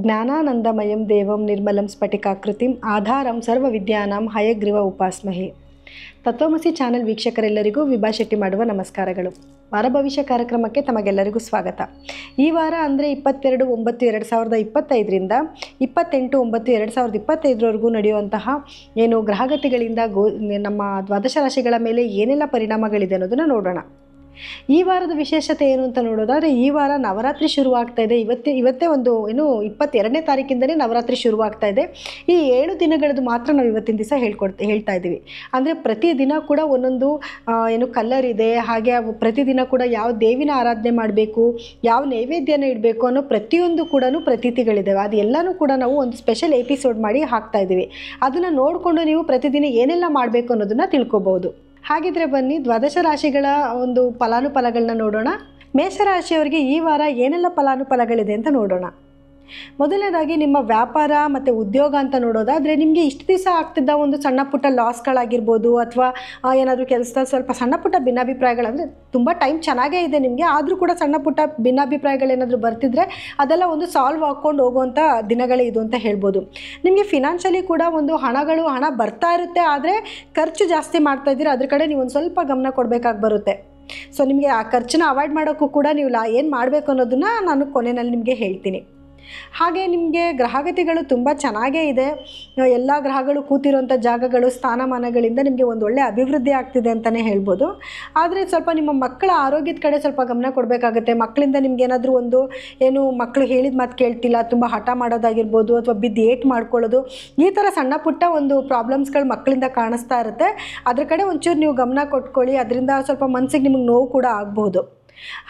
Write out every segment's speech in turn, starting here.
ಜ್ಞಾನಾನಂದಮಯಂ ದೇವಂ ನಿರ್ಮಲಂ ಸ್ಫಟಿಕಾಕೃತಿಂ ಆಧಾರಂ ಸರ್ವವಿದ್ಯಾನಾಂ ಹಯಗ್ರೀವ ಉಪಾಸ್ಮಹೆ. ತತ್ವಮಸಿ ಚಾನೆಲ್ ವೀಕ್ಷಕರೆಲ್ಲರಿಗೂ ವಿಭಾ ಶೆಟ್ಟಿ ಮಾಡುವ ನಮಸ್ಕಾರಗಳು. ವಾರ ಭವಿಷ್ಯ ಕಾರ್ಯಕ್ರಮಕ್ಕೆ ತಮಗೆಲ್ಲರಿಗೂ ಸ್ವಾಗತ. ಈ ವಾರ ಅಂದರೆ 22/9/2025ರಿಂದ 28/9/2025ವರೆಗೂ ನಡೆಯುವಂತಹ ಏನು ಗ್ರಹಗತಿಗಳಿಂದ ನಮ್ಮ ದ್ವಾದಶ ರಾಶಿಗಳ ಮೇಲೆ ಏನೆಲ್ಲ ಪರಿಣಾಮಗಳಿದೆ ಅನ್ನೋದನ್ನು ನೋಡೋಣ. ಈ ವಾರದ ವಿಶೇಷತೆ ಏನು ಅಂತ ನೋಡೋದಾದರೆ, ಈ ವಾರ ನವರಾತ್ರಿ ಶುರುವಾಗ್ತಾ ಇದೆ. ಇವತ್ತೇ ಒಂದು 22ನೇ ತಾರೀಕಿಂದಲೇ ನವರಾತ್ರಿ ಶುರುವಾಗ್ತಾ ಇದೆ. ಈ 7 ದಿನಗಳದ್ದು ಮಾತ್ರ ನಾವು ಇವತ್ತಿನ ದಿವಸ ಹೇಳ್ತಾ ಇದ್ದೀವಿ. ಅಂದರೆ ಪ್ರತಿದಿನ ಕೂಡ ಒಂದೊಂದು ಕಲರ್ ಇದೆ. ಹಾಗೆ ಪ್ರತಿದಿನ ಕೂಡ ಯಾವ ದೇವಿನ ಆರಾಧನೆ ಮಾಡಬೇಕು, ಯಾವ ನೈವೇದ್ಯನ ಇಡಬೇಕು ಅನ್ನೋ ಪ್ರತಿಯೊಂದು ಕೂಡ ಪ್ರತೀತಿಗಳಿದ್ದಾವೆ. ಅದೆಲ್ಲನೂ ಕೂಡ ನಾವು ಒಂದು ಸ್ಪೆಷಲ್ ಎಪಿಸೋಡ್ ಮಾಡಿ ಹಾಕ್ತಾ ಇದ್ದೀವಿ. ಅದನ್ನು ನೋಡಿಕೊಂಡು ನೀವು ಪ್ರತಿದಿನ ಏನೆಲ್ಲ ಮಾಡಬೇಕು ಅನ್ನೋದನ್ನು ತಿಳ್ಕೊಬೋದು. ಹಾಗಿದ್ರೆ ಬನ್ನಿ ದ್ವಾದಶ ರಾಶಿಗಳ ಒಂದು ಫಲಾನುಫಲಗಳನ್ನ ನೋಡೋಣ. ಮೇಷರಾಶಿಯವರಿಗೆ ಈ ವಾರ ಏನೆಲ್ಲ ಫಲಾನುಫಲಗಳಿದೆ ಅಂತ ನೋಡೋಣ. ಮೊದಲನೇದಾಗಿ ನಿಮ್ಮ ವ್ಯಾಪಾರ ಮತ್ತು ಉದ್ಯೋಗ ಅಂತ ನೋಡೋದಾದರೆ, ನಿಮಗೆ ಇಷ್ಟು ದಿವಸ ಆಗ್ತಿದ್ದ ಒಂದು ಸಣ್ಣ ಪುಟ್ಟ ಲಾಸ್ಗಳಾಗಿರ್ಬೋದು, ಅಥವಾ ಏನಾದರೂ ಕೆಲಸದಲ್ಲಿ ಸ್ವಲ್ಪ ಸಣ್ಣ ಪುಟ್ಟ ಭಿನ್ನಾಭಿಪ್ರಾಯಗಳಂದರೆ ತುಂಬ ಟೈಮ್ ಚೆನ್ನಾಗೇ ಇದೆ ನಿಮಗೆ, ಆದರೂ ಕೂಡ ಸಣ್ಣ ಪುಟ್ಟ ಭಿನ್ನಾಭಿಪ್ರಾಯಗಳೇನಾದರೂ ಬರ್ತಿದ್ರೆ ಅದೆಲ್ಲ ಒಂದು ಸಾಲ್ವ್ ಹಾಕ್ಕೊಂಡು ಹೋಗುವಂಥ ದಿನಗಳೇ ಇದು ಅಂತ ಹೇಳ್ಬೋದು. ನಿಮಗೆ ಫಿನಾನ್ಷಿಯಲಿ ಕೂಡ ಒಂದು ಹಣ ಬರ್ತಾ ಇರುತ್ತೆ, ಆದರೆ ಖರ್ಚು ಜಾಸ್ತಿ ಮಾಡ್ತಾ ಇದ್ದೀರಾ. ಅದ್ರ ಕಡೆ ನೀವು ಒಂದು ಸ್ವಲ್ಪ ಗಮನ ಕೊಡಬೇಕಾಗಿ ಬರುತ್ತೆ. ಸೊ ನಿಮಗೆ ಆ ಖರ್ಚನ್ನ ಅವಾಯ್ಡ್ ಮಾಡೋಕ್ಕೂ ಕೂಡ ನೀವು ಏನು ಮಾಡಬೇಕು ಅನ್ನೋದನ್ನು ನಾನು ಕೊನೆಯಲ್ಲಿ ನಿಮಗೆ ಹೇಳ್ತೀನಿ. ಹಾಗೆ ನಿಮಗೆ ಗ್ರಹಗತಿಗಳು ತುಂಬ ಚೆನ್ನಾಗೇ ಇದೆ. ಎಲ್ಲ ಗ್ರಹಗಳು ಕೂತಿರೋಂಥ ಜಾಗಗಳು, ಸ್ಥಾನಮಾನಗಳಿಂದ ನಿಮಗೆ ಒಂದು ಒಳ್ಳೆ ಅಭಿವೃದ್ಧಿ ಆಗ್ತಿದೆ ಅಂತಲೇ ಹೇಳ್ಬೋದು. ಆದರೆ ಸ್ವಲ್ಪ ನಿಮ್ಮ ಮಕ್ಕಳ ಆರೋಗ್ಯದ ಕಡೆ ಸ್ವಲ್ಪ ಗಮನ ಕೊಡಬೇಕಾಗುತ್ತೆ. ಮಕ್ಕಳಿಂದ ನಿಮ್ಗೇನಾದರೂ ಮಕ್ಕಳು ಹೇಳಿದ ಮಾತು ಕೇಳ್ತಿಲ್ಲ, ತುಂಬ ಹಠ ಮಾಡೋದಾಗಿರ್ಬೋದು, ಅಥವಾ ಬಿದ್ದು ಏಟ್ ಮಾಡ್ಕೊಳ್ಳೋದು, ಈ ಥರ ಸಣ್ಣ ಪುಟ್ಟ ಒಂದು ಪ್ರಾಬ್ಲಮ್ಸ್ಗಳು ಮಕ್ಕಳಿಂದ ಕಾಣಿಸ್ತಾ ಇರುತ್ತೆ. ಅದ್ರ ಕಡೆ ಒಂಚೂರು ನೀವು ಗಮನ ಕೊಟ್ಕೊಳ್ಳಿ. ಅದರಿಂದ ಸ್ವಲ್ಪ ಮನಸ್ಸಿಗೆ ನಿಮಗೆ ನೋವು ಕೂಡ ಆಗ್ಬೋದು.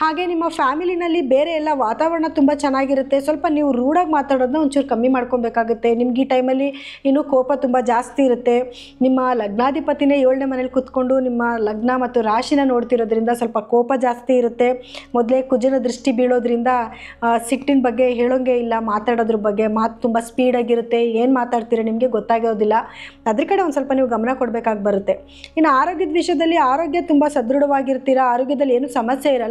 ಹಾಗೆ ನಿಮ್ಮ ಫ್ಯಾಮಿಲಿನಲ್ಲಿ ಬೇರೆ ಎಲ್ಲ ವಾತಾವರಣ ತುಂಬ ಚೆನ್ನಾಗಿರುತ್ತೆ. ಸ್ವಲ್ಪ ನೀವು ರೂಢಾಗಿ ಮಾತಾಡೋದನ್ನ ಒಂಚೂರು ಕಮ್ಮಿ ಮಾಡ್ಕೊಬೇಕಾಗುತ್ತೆ. ನಿಮ್ಗೆ ಈ ಟೈಮಲ್ಲಿ ಇನ್ನೂ ಕೋಪ ತುಂಬ ಜಾಸ್ತಿ ಇರುತ್ತೆ. ನಿಮ್ಮ ಲಗ್ನಾಧಿಪತಿನೇ 7ನೇ ಮನೇಲಿ ಕೂತ್ಕೊಂಡು ನಿಮ್ಮ ಲಗ್ನ ಮತ್ತು ರಾಶಿನ ನೋಡ್ತಿರೋದ್ರಿಂದ ಸ್ವಲ್ಪ ಕೋಪ ಜಾಸ್ತಿ ಇರುತ್ತೆ. ಮೊದಲೇ ಕುಜನ ದೃಷ್ಟಿ ಬೀಳೋದ್ರಿಂದ ಸಿಟ್ಟಿನ ಬಗ್ಗೆ ಹೇಳೋಂಗೆ ಇಲ್ಲ, ಮಾತಾಡೋದ್ರ ಬಗ್ಗೆ ಮಾತು ತುಂಬ ಸ್ಪೀಡಾಗಿರುತ್ತೆ. ಏನು ಮಾತಾಡ್ತೀರ ನಿಮಗೆ ಗೊತ್ತಾಗೋದಿಲ್ಲ. ಅದ್ರ ಕಡೆ ಒಂದು ಸ್ವಲ್ಪ ನೀವು ಗಮನ ಕೊಡಬೇಕಾಗಿ ಬರುತ್ತೆ. ಇನ್ನು ಆರೋಗ್ಯದ ವಿಷಯದಲ್ಲಿ ಆರೋಗ್ಯ ತುಂಬ ಸದೃಢವಾಗಿರ್ತೀರ. ಆರೋಗ್ಯದಲ್ಲಿ ಏನೂ ಸಮಸ್ಯೆ ಇರಲ್ಲ.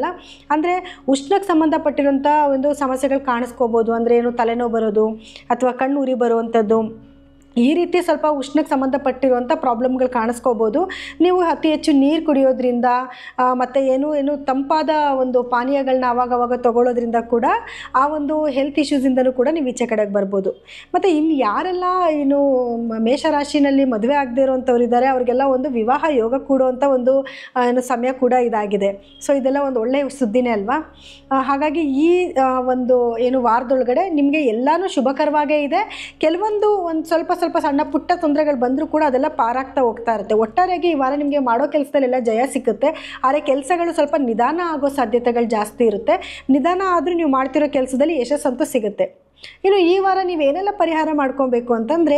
ಅಂದರೆ ಉಷ್ಣಕ್ಕೆ ಸಂಬಂಧಪಟ್ಟಿರೋಂಥ ಒಂದು ಸಮಸ್ಯೆಗಳು ಕಾಣಿಸ್ಕೋಬೋದು. ಅಂದರೆ ತಲೆನೋವು ಬರೋದು, ಅಥವಾ ಕಣ್ಣು ಉರಿ ಬರುವಂಥದ್ದು, ಈ ರೀತಿ ಸ್ವಲ್ಪ ಉಷ್ಣಕ್ಕೆ ಸಂಬಂಧಪಟ್ಟಿರುವಂಥ ಪ್ರಾಬ್ಲಮ್ಗಳು ಕಾಣಿಸ್ಕೋಬೋದು. ನೀವು ಅತಿ ಹೆಚ್ಚು ನೀರು ಕುಡಿಯೋದ್ರಿಂದ ಮತ್ತು ತಂಪಾದ ಒಂದು ಪಾನೀಯಗಳನ್ನ ಆವಾಗವಾಗ ತೊಗೊಳ್ಳೋದ್ರಿಂದ ಕೂಡ ಆ ಒಂದು ಹೆಲ್ತ್ ಇಶ್ಯೂಸಿಂದಲೂ ಕೂಡ ನೀವು ಈಚೆ ಕಡೆಗೆ ಬರ್ಬೋದು. ಮತ್ತು ಇನ್ನು ಯಾರೆಲ್ಲ ಮೇಷರಾಶಿನಲ್ಲಿ ಮದುವೆ ಆಗದೇ ಇರೋವಂಥವ್ರು ಇದ್ದಾರೆ, ಅವರಿಗೆಲ್ಲ ಒಂದು ವಿವಾಹ ಯೋಗ ಕೂಡುವಂಥ ಒಂದು ಸಮಯ ಕೂಡ ಇದಾಗಿದೆ. ಸೊ ಇದೆಲ್ಲ ಒಂದು ಒಳ್ಳೆಯ ಸುದ್ದಿನೇ ಅಲ್ವಾ. ಹಾಗಾಗಿ ಈ ಒಂದು ವಾರದೊಳಗಡೆ ನಿಮಗೆ ಎಲ್ಲನೂ ಶುಭಕರವಾಗೇ ಇದೆ. ಕೆಲವೊಂದು ಒಂದು ಸ್ವಲ್ಪ ಸಣ್ಣ ಪುಟ್ಟ ತೊಂದರೆಗಳು ಬಂದರೂ ಕೂಡ ಅದೆಲ್ಲ ಪಾರಾಗ್ತಾ ಹೋಗ್ತಾ ಇರುತ್ತೆ. ಒಟ್ಟಾರೆಯಾಗಿ ಈ ವಾರ ನಿಮಗೆ ಮಾಡೋ ಕೆಲಸದಲ್ಲೆಲ್ಲ ಜಯ ಸಿಕ್ಕುತ್ತೆ. ಆದರೆ ಕೆಲಸಗಳು ಸ್ವಲ್ಪ ನಿಧಾನ ಆಗೋ ಸಾಧ್ಯತೆಗಳು ಜಾಸ್ತಿ ಇರುತ್ತೆ. ನಿಧಾನ ಆದರೂ ನೀವು ಮಾಡ್ತಿರೋ ಕೆಲಸದಲ್ಲಿ ಯಶಸ್ಸಂತೂ ಸಿಗುತ್ತೆ. ಇನ್ನು ಈ ವಾರ ನೀವೇನೆಲ್ಲ ಪರಿಹಾರ ಮಾಡ್ಕೊಬೇಕು ಅಂತಂದರೆ,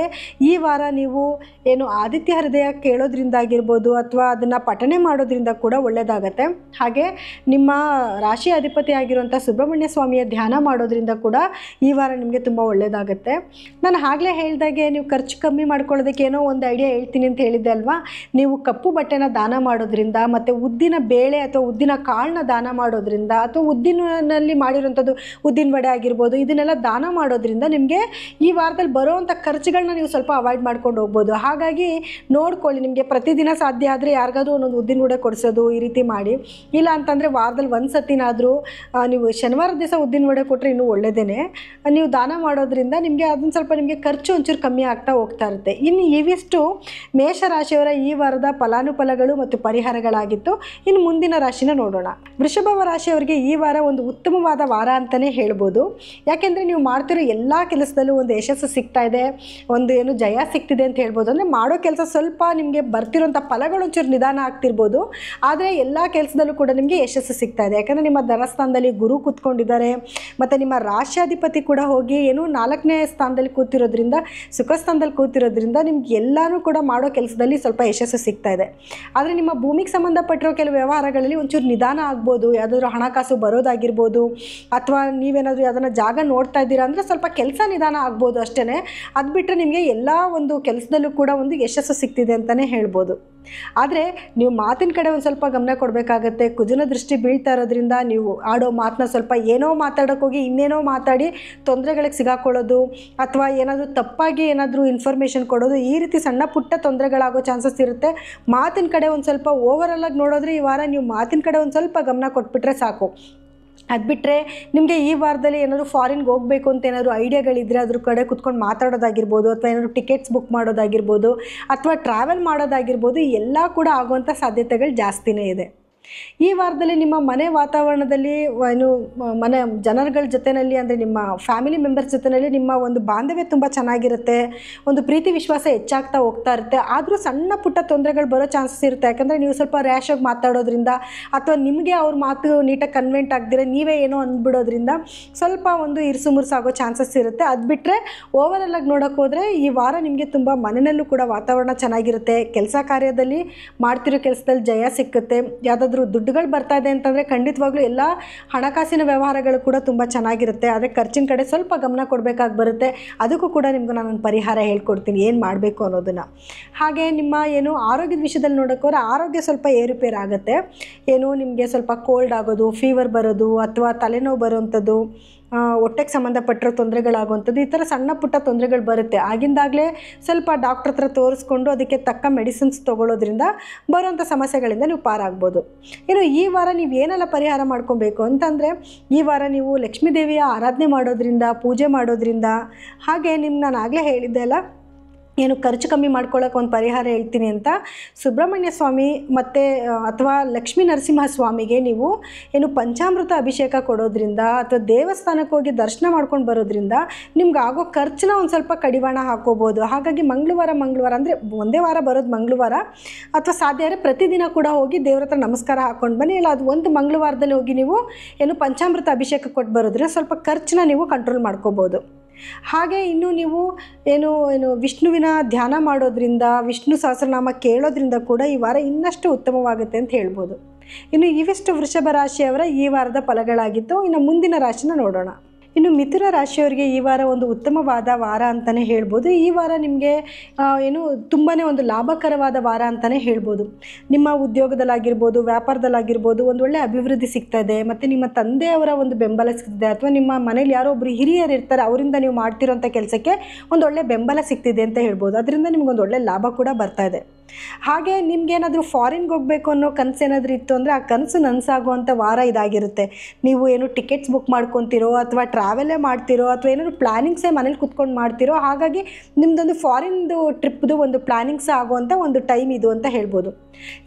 ಈ ವಾರ ನೀವು ಆದಿತ್ಯ ಹೃದಯ ಕೇಳೋದ್ರಿಂದ ಆಗಿರ್ಬೋದು, ಅಥವಾ ಅದನ್ನು ಪಠನೆ ಮಾಡೋದ್ರಿಂದ ಕೂಡ ಒಳ್ಳೆಯದಾಗತ್ತೆ. ಹಾಗೆ ನಿಮ್ಮ ರಾಶಿ ಅಧಿಪತಿ ಆಗಿರುವಂಥ ಸುಬ್ರಹ್ಮಣ್ಯ ಸ್ವಾಮಿಯ ಧ್ಯಾನ ಮಾಡೋದ್ರಿಂದ ಕೂಡ ಈ ವಾರ ನಿಮಗೆ ತುಂಬ ಒಳ್ಳೆಯದಾಗತ್ತೆ. ನಾನು ಆಗಲೇ ಹೇಳ್ದಾಗೆ ನೀವು ಖರ್ಚು ಕಮ್ಮಿ ಮಾಡ್ಕೊಳ್ಳೋದಕ್ಕೆ ಒಂದು ಐಡಿಯಾ ಹೇಳ್ತೀನಿ ಅಂತ ಹೇಳಿದ್ದೆ ಅಲ್ವಾ. ನೀವು ಕಪ್ಪು ಬಟ್ಟೆನ ದಾನ ಮಾಡೋದ್ರಿಂದ, ಮತ್ತು ಉದ್ದಿನ ಬೇಳೆ ಅಥವಾ ಉದ್ದಿನ ಕಾಳನ್ನ ದಾನ ಮಾಡೋದ್ರಿಂದ, ಅಥವಾ ಉದ್ದಿನಲ್ಲಿ ಮಾಡಿರೋಂಥದ್ದು ಉದ್ದಿನ ವಡೆ ಆಗಿರ್ಬೋದು, ಇದನ್ನೆಲ್ಲ ದಾನ ಮಾಡೋದ್ರಿಂದ ನಿಮಗೆ ಈ ವಾರದಲ್ಲಿ ಬರೋವಂಥ ಖರ್ಚುಗಳನ್ನ ನೀವು ಸ್ವಲ್ಪ ಅವಾಯ್ಡ್ ಮಾಡ್ಕೊಂಡು ಹೋಗ್ಬೋದು. ಹಾಗಾಗಿ ನೋಡ್ಕೊಳ್ಳಿ, ನಿಮಗೆ ಪ್ರತಿದಿನ ಸಾಧ್ಯ ಆದರೆ ಯಾರಿಗಾದ್ರೂ ಒಂದೊಂದು ಉದ್ದಿನ ವಡೆ ಕೊಡಿಸೋದು, ಈ ರೀತಿ ಮಾಡಿ. ಇಲ್ಲ ಅಂತಂದರೆ ವಾರದಲ್ಲಿ ಒಂದು ಸತಿನಾದರೂ ನೀವು ಶನಿವಾರ ದಿವಸ ಉದ್ದಿನ ವಡೆ ಕೊಟ್ಟರೆ ಇನ್ನೂ ಒಳ್ಳೆಯದೇ. ನೀವು ದಾನ ಮಾಡೋದ್ರಿಂದ ನಿಮಗೆ ಅದನ್ನು ಸ್ವಲ್ಪ ನಿಮಗೆ ಖರ್ಚು ಒಂಚೂರು ಕಮ್ಮಿ ಆಗ್ತಾ ಹೋಗ್ತಾ ಇರುತ್ತೆ. ಇನ್ನು ಇವಿಷ್ಟು ಮೇಷರಾಶಿಯವರ ಈ ವಾರದ ಫಲಾನುಫಲಗಳು ಮತ್ತು ಪರಿಹಾರಗಳಾಗಿತ್ತು. ಇನ್ನು ಮುಂದಿನ ರಾಶಿನ ನೋಡೋಣ. ವೃಷಭ ರಾಶಿಯವರಿಗೆ ಈ ವಾರ ಒಂದು ಉತ್ತಮವಾದ ವಾರ ಅಂತಲೇ ಹೇಳ್ಬೋದು. ಯಾಕೆಂದರೆ ನೀವು ಮಾಡ್ತಿರೋ ಎಲ್ಲ ಕೆಲಸದಲ್ಲೂ ಒಂದು ಯಶಸ್ಸು ಸಿಗ್ತಾ ಇದೆ, ಒಂದು ಜಯ ಸಿಗ್ತಿದೆ ಅಂತ ಹೇಳ್ಬೋದು. ಅಂದರೆ ಮಾಡೋ ಕೆಲಸ ಸ್ವಲ್ಪ ನಿಮಗೆ ಬರ್ತಿರೋಂಥ ಫಲಗಳು ಒಂಚೂರು ನಿಧಾನ ಆಗ್ತಿರ್ಬೋದು, ಆದರೆ ಎಲ್ಲ ಕೆಲಸದಲ್ಲೂ ಕೂಡ ನಿಮಗೆ ಯಶಸ್ಸು ಸಿಗ್ತಾ ಇದೆ. ಯಾಕಂದರೆ ನಿಮ್ಮ ಧನಸ್ಥಾನದಲ್ಲಿ ಗುರು ಕೂತ್ಕೊಂಡಿದ್ದಾರೆ, ಮತ್ತು ನಿಮ್ಮ ರಾಶ್ಯಾಧಿಪತಿ ಕೂಡ ಹೋಗಿ 4ನೇ ಸ್ಥಾನದಲ್ಲಿ ಕೂತಿರೋದ್ರಿಂದ, ಸುಖಸ್ಥಾನದಲ್ಲಿ ಕೂತಿರೋದ್ರಿಂದ ನಿಮ್ಗೆ ಎಲ್ಲನೂ ಕೂಡ ಮಾಡೋ ಕೆಲಸದಲ್ಲಿ ಸ್ವಲ್ಪ ಯಶಸ್ಸು ಸಿಗ್ತಾ ಇದೆ. ಆದರೆ ನಿಮ್ಮ ಭೂಮಿಗೆ ಸಂಬಂಧಪಟ್ಟಿರೋ ಕೆಲವು ವ್ಯವಹಾರಗಳಲ್ಲಿ ಒಂಚೂರು ನಿಧಾನ ಆಗ್ಬೋದು. ಯಾವುದಾದ್ರೂ ಹಣಕಾಸು ಬರೋದಾಗಿರ್ಬೋದು, ಅಥವಾ ನೀವೇನಾದರೂ ಯಾವುದನ್ನ ಜಾಗ ನೋಡ್ತಾ ಇದ್ದೀರಾ ಅಂದರೆ ಸ್ವಲ್ಪ ಕೆಲಸ ನಿಧಾನ ಆಗ್ಬೋದು ಅಷ್ಟೇ. ಅದು ಬಿಟ್ಟರೆ ನಿಮಗೆ ಎಲ್ಲ ಒಂದು ಕೆಲಸದಲ್ಲೂ ಕೂಡ ಒಂದು ಯಶಸ್ಸು ಸಿಗ್ತಿದೆ ಅಂತಲೇ ಹೇಳ್ಬೋದು. ಆದರೆ ನೀವು ಮಾತಿನ ಕಡೆ ಒಂದು ಸ್ವಲ್ಪ ಗಮನ ಕೊಡಬೇಕಾಗತ್ತೆ. ಕುಜನ ದೃಷ್ಟಿ ಬೀಳ್ತಾ ಇರೋದ್ರಿಂದ ನೀವು ಆಡೋ ಮಾತನ್ನ ಸ್ವಲ್ಪ ಏನೋ ಮಾತಾಡೋಕ್ಕೋಗಿ ಇನ್ನೇನೋ ಮಾತಾಡಿ ತೊಂದರೆಗಳಿಗೆ ಸಿಗಾಕೊಳ್ಳೋದು, ಅಥವಾ ಏನಾದರೂ ತಪ್ಪಾಗಿ ಏನಾದರೂ ಇನ್ಫಾರ್ಮೇಷನ್ ಕೊಡೋದು, ಈ ರೀತಿ ಸಣ್ಣ ಪುಟ್ಟ ತೊಂದರೆಗಳಾಗೋ ಚಾನ್ಸಸ್ ಇರುತ್ತೆ. ಮಾತಿನ ಕಡೆ ಒಂದು ಸ್ವಲ್ಪ ಓವರಾಲಾಗಿ ನೋಡೋದ್ರೆ ಈ ವಾರ ನೀವು ಮಾತಿನ ಕಡೆ ಒಂದು ಸ್ವಲ್ಪ ಗಮನ ಕೊಟ್ಬಿಟ್ರೆ ಸಾಕು. ಅದು ಬಿಟ್ಟರೆ ನಿಮಗೆ ಈ ವಾರದಲ್ಲಿ ಏನಾದರೂ ಫಾರಿನ್ಗೆ ಹೋಗಬೇಕು ಅಂತ ಏನಾದರೂ ಐಡಿಯಾಗಳಿದ್ದರೆ ಅದ್ರ ಕಡೆ ಕುತ್ಕೊಂಡು ಮಾತಾಡೋದಾಗಿರ್ಬೋದು, ಅಥವಾ ಏನಾದರೂ ಟಿಕೆಟ್ಸ್ ಬುಕ್ ಮಾಡೋದಾಗಿರ್ಬೋದು, ಅಥವಾ ಟ್ರಾವೆಲ್ ಮಾಡೋದಾಗಿರ್ಬೋದು, ಎಲ್ಲ ಕೂಡ ಆಗುವಂಥ ಸಾಧ್ಯತೆಗಳು ಜಾಸ್ತಿನೇ ಇದೆ. ಈ ವಾರದಲ್ಲಿ ನಿಮ್ಮ ಮನೆ ವಾತಾವರಣದಲ್ಲಿ ಏನು ಮನೆ ಜನರುಗಳ ಜೊತೆಯಲ್ಲಿ, ಅಂದರೆ ನಿಮ್ಮ ಫ್ಯಾಮಿಲಿ ಮೆಂಬರ್ಸ್ ಜೊತೆಯಲ್ಲಿ ನಿಮ್ಮ ಒಂದು ಬಾಂಧವ್ಯ ತುಂಬ ಚೆನ್ನಾಗಿರುತ್ತೆ, ಒಂದು ಪ್ರೀತಿ ವಿಶ್ವಾಸ ಹೆಚ್ಚಾಗ್ತಾ ಹೋಗ್ತಾ ಇರುತ್ತೆ. ಆದರೂ ಸಣ್ಣ ಪುಟ್ಟ ತೊಂದರೆಗಳು ಬರೋ ಚಾನ್ಸಸ್ ಇರುತ್ತೆ. ಯಾಕಂದರೆ ನೀವು ಸ್ವಲ್ಪ ರ್ಯಾಶಾಗಿ ಮಾತಾಡೋದ್ರಿಂದ, ಅಥವಾ ನಿಮಗೆ ಅವ್ರ ಮಾತು ನೀಟಾಗಿ ಕನ್ವೆಂಟ್ ಆಗದಿರ ನೀವೇ ಏನೋ ಅಂದ್ಬಿಡೋದ್ರಿಂದ ಸ್ವಲ್ಪ ಒಂದು ಇರಿಸು ಮುರುಸಾಗೋ ಚಾನ್ಸಸ್ ಇರುತ್ತೆ. ಅದು ಬಿಟ್ಟರೆ ಓವರಾಲಾಗಿ ನೋಡೋಕೆ ಹೋದರೆ ಈ ವಾರ ನಿಮಗೆ ತುಂಬ ಮನೆಯಲ್ಲೂ ಕೂಡ ವಾತಾವರಣ ಚೆನ್ನಾಗಿರುತ್ತೆ. ಕೆಲಸ ಕಾರ್ಯದಲ್ಲಿ ಮಾಡ್ತಿರೋ ಕೆಲಸದಲ್ಲಿ ಜಯ ಸಿಕ್ಕುತ್ತೆ. ಯಾವುದಾದ್ರೂ ದುಡ್ಡುಗಳು ಬರ್ತಾ ಇದೆ ಅಂತಂದರೆ ಖಂಡಿತವಾಗ್ಲೂ ಎಲ್ಲ ಹಣಕಾಸಿನ ವ್ಯವಹಾರಗಳು ಕೂಡ ತುಂಬ ಚೆನ್ನಾಗಿರುತ್ತೆ. ಆದರೆ ಖರ್ಚಿನ ಕಡೆ ಸ್ವಲ್ಪ ಗಮನ ಕೊಡಬೇಕಾಗಿ ಬರುತ್ತೆ. ಅದಕ್ಕೂ ಕೂಡ ನಿಮಗೂ ನಾನೊಂದು ಪರಿಹಾರ ಹೇಳ್ಕೊಡ್ತೀನಿ ಏನು ಮಾಡಬೇಕು ಅನ್ನೋದನ್ನು. ಹಾಗೆ ನಿಮ್ಮ ಏನು ಆರೋಗ್ಯದ ವಿಷಯದಲ್ಲಿ ನೋಡೋಕೋದ್ರೆ ಆರೋಗ್ಯ ಸ್ವಲ್ಪ ಏರುಪೇರು ಆಗುತ್ತೆ. ಏನು ನಿಮಗೆ ಸ್ವಲ್ಪ ಕೋಲ್ಡ್ ಆಗೋದು, ಫೀವರ್ ಬರೋದು, ಅಥವಾ ತಲೆನೋವು ಬರೋವಂಥದ್ದು, ಹೊಟ್ಟೆಗೆ ಸಂಬಂಧಪಟ್ಟಿರೋ ತೊಂದರೆಗಳಾಗುವಂಥದ್ದು, ಈ ಥರ ಸಣ್ಣ ಪುಟ್ಟ ತೊಂದರೆಗಳು ಬರುತ್ತೆ. ಆಗಿಂದಾಗಲೇ ಸ್ವಲ್ಪ ಡಾಕ್ಟ್ರ್ ಹತ್ರ ತೋರಿಸ್ಕೊಂಡು ಅದಕ್ಕೆ ತಕ್ಕ ಮೆಡಿಸಿನ್ಸ್ ತೊಗೊಳ್ಳೋದ್ರಿಂದ ಬರೋವಂಥ ಸಮಸ್ಯೆಗಳಿಂದ ನೀವು ಪಾರಾಗ್ಬೋದು. ಇನ್ನು ಈ ವಾರ ನೀವು ಏನೆಲ್ಲ ಪರಿಹಾರ ಮಾಡ್ಕೊಬೇಕು ಅಂತಂದರೆ, ಈ ವಾರ ನೀವು ಲಕ್ಷ್ಮೀ ದೇವಿಯ ಆರಾಧನೆ ಮಾಡೋದ್ರಿಂದ, ಪೂಜೆ ಮಾಡೋದ್ರಿಂದ, ಹಾಗೆ ನಾನು ಆಗಲೇ ಹೇಳಿದ್ದೆ ಅಲ್ಲ ಏನು ಖರ್ಚು ಕಮ್ಮಿ ಮಾಡ್ಕೊಳ್ಳೋಕೆ ಒಂದು ಪರಿಹಾರ ಹೇಳ್ತೀನಿ ಅಂತ, ಸುಬ್ರಹ್ಮಣ್ಯ ಸ್ವಾಮಿ ಮತ್ತು ಅಥವಾ ಲಕ್ಷ್ಮೀ ನರಸಿಂಹ ಸ್ವಾಮಿಗೆ ನೀವು ಏನು ಪಂಚಾಮೃತ ಅಭಿಷೇಕ ಕೊಡೋದ್ರಿಂದ, ಅಥವಾ ದೇವಸ್ಥಾನಕ್ಕೆ ಹೋಗಿ ದರ್ಶನ ಮಾಡ್ಕೊಂಡು ಬರೋದ್ರಿಂದ ನಿಮ್ಗೆ ಆಗೋ ಖರ್ಚನ್ನ ಒಂದು ಸ್ವಲ್ಪ ಕಡಿವಾಣ ಹಾಕೋಬೋದು. ಹಾಗಾಗಿ ಮಂಗಳವಾರ ಅಂದರೆ ಒಂದೇ ವಾರ ಬರೋದು ಮಂಗಳವಾರ, ಅಥವಾ ಸಾಧ್ಯ ಆದರೆ ಪ್ರತಿದಿನ ಕೂಡ ಹೋಗಿ ದೇವ್ರ ಹತ್ರ ನಮಸ್ಕಾರ ಹಾಕ್ಕೊಂಡು ಬನ್ನಿ. ಇಲ್ಲ ಅದು ಒಂದು ಮಂಗಳವಾರದಲ್ಲಿ ಹೋಗಿ ನೀವು ಏನು ಪಂಚಾಮೃತ ಅಭಿಷೇಕ ಕೊಟ್ಟು ಬರೋದ್ರಿಂದ ಸ್ವಲ್ಪ ಖರ್ಚನ್ನ ನೀವು ಕಂಟ್ರೋಲ್ ಮಾಡ್ಕೋಬೋದು. ಹಾಗೆ ಇನ್ನು ನೀವು ಏನು ವಿಷ್ಣುವಿನ ಧ್ಯಾನ ಮಾಡೋದ್ರಿಂದ, ವಿಷ್ಣು ಸಹಸ್ರನಾಮ ಕೇಳೋದ್ರಿಂದ ಕೂಡ ಈ ವಾರ ಇನ್ನಷ್ಟು ಉತ್ತಮವಾಗುತ್ತೆ ಅಂತ ಹೇಳ್ಬೋದು. ಇನ್ನು ಇವಿಷ್ಟು ವೃಷಭ ರಾಶಿಯವರ ಈ ವಾರದ ಫಲಗಳಾಗಿತ್ತು. ಇನ್ನು ಮುಂದಿನ ರಾಶಿನ ನೋಡೋಣ. ಇನ್ನು ಮಿಥುನ ರಾಶಿಯವರಿಗೆ ಈ ವಾರ ಒಂದು ಉತ್ತಮವಾದ ವಾರ ಅಂತಲೇ ಹೇಳ್ಬೋದು. ಈ ವಾರ ನಿಮಗೆ ಏನು ತುಂಬಾ ಒಂದು ಲಾಭಕರವಾದ ವಾರ ಅಂತಲೇ ಹೇಳ್ಬೋದು. ನಿಮ್ಮ ಉದ್ಯೋಗದಲ್ಲಾಗಿರ್ಬೋದು, ವ್ಯಾಪಾರದಲ್ಲಾಗಿರ್ಬೋದು ಒಂದು ಒಳ್ಳೆ ಅಭಿವೃದ್ಧಿ ಸಿಗ್ತಾ ಇದೆ. ಮತ್ತು ನಿಮ್ಮ ತಂದೆಯವರ ಒಂದು ಬೆಂಬಲ ಸಿಗ್ತಿದೆ, ಅಥವಾ ನಿಮ್ಮ ಮನೇಲಿ ಯಾರೋ ಒಬ್ಬರು ಹಿರಿಯರು ಇರ್ತಾರೆ, ಅವರಿಂದ ನೀವು ಮಾಡ್ತಿರೋಂಥ ಕೆಲಸಕ್ಕೆ ಒಂದು ಒಳ್ಳೆ ಬೆಂಬಲ ಸಿಗ್ತಿದೆ ಅಂತ ಹೇಳ್ಬೋದು. ಅದರಿಂದ ನಿಮ್ಗೊಂದು ಒಳ್ಳೆ ಲಾಭ ಕೂಡ ಬರ್ತಾ ಇದೆ. ಹಾಗೆ ನಿಮ್ಗೇನಾದರೂ ಫಾರಿನ್ಗೆ ಹೋಗಬೇಕು ಅನ್ನೋ ಕನಸು ಏನಾದರೂ ಇತ್ತು ಅಂದರೆ ಆ ಕನಸು ನನಸಾಗುವಂಥ ವಾರ ಇದಾಗಿರುತ್ತೆ. ನೀವು ಏನು ಟಿಕೆಟ್ಸ್ ಬುಕ್ ಮಾಡ್ಕೊತಿರೋ, ಅಥವಾ ಟ್ರಾವೆಲೇ ಮಾಡ್ತಿರೋ, ಅಥವಾ ಏನಾದರೂ ಪ್ಲ್ಯಾನಿಂಗ್ಸೇ ಮನೇಲಿ ಕುತ್ಕೊಂಡು ಮಾಡ್ತಿರೋ, ಹಾಗಾಗಿ ನಿಮ್ಮದೊಂದು ಫಾರಿನ್ದು ಟ್ರಿಪ್ದು ಒಂದು ಪ್ಲ್ಯಾನಿಂಗ್ಸ್ ಆಗುವಂಥ ಒಂದು ಟೈಮ್ ಇದು ಅಂತ ಹೇಳ್ಬೋದು.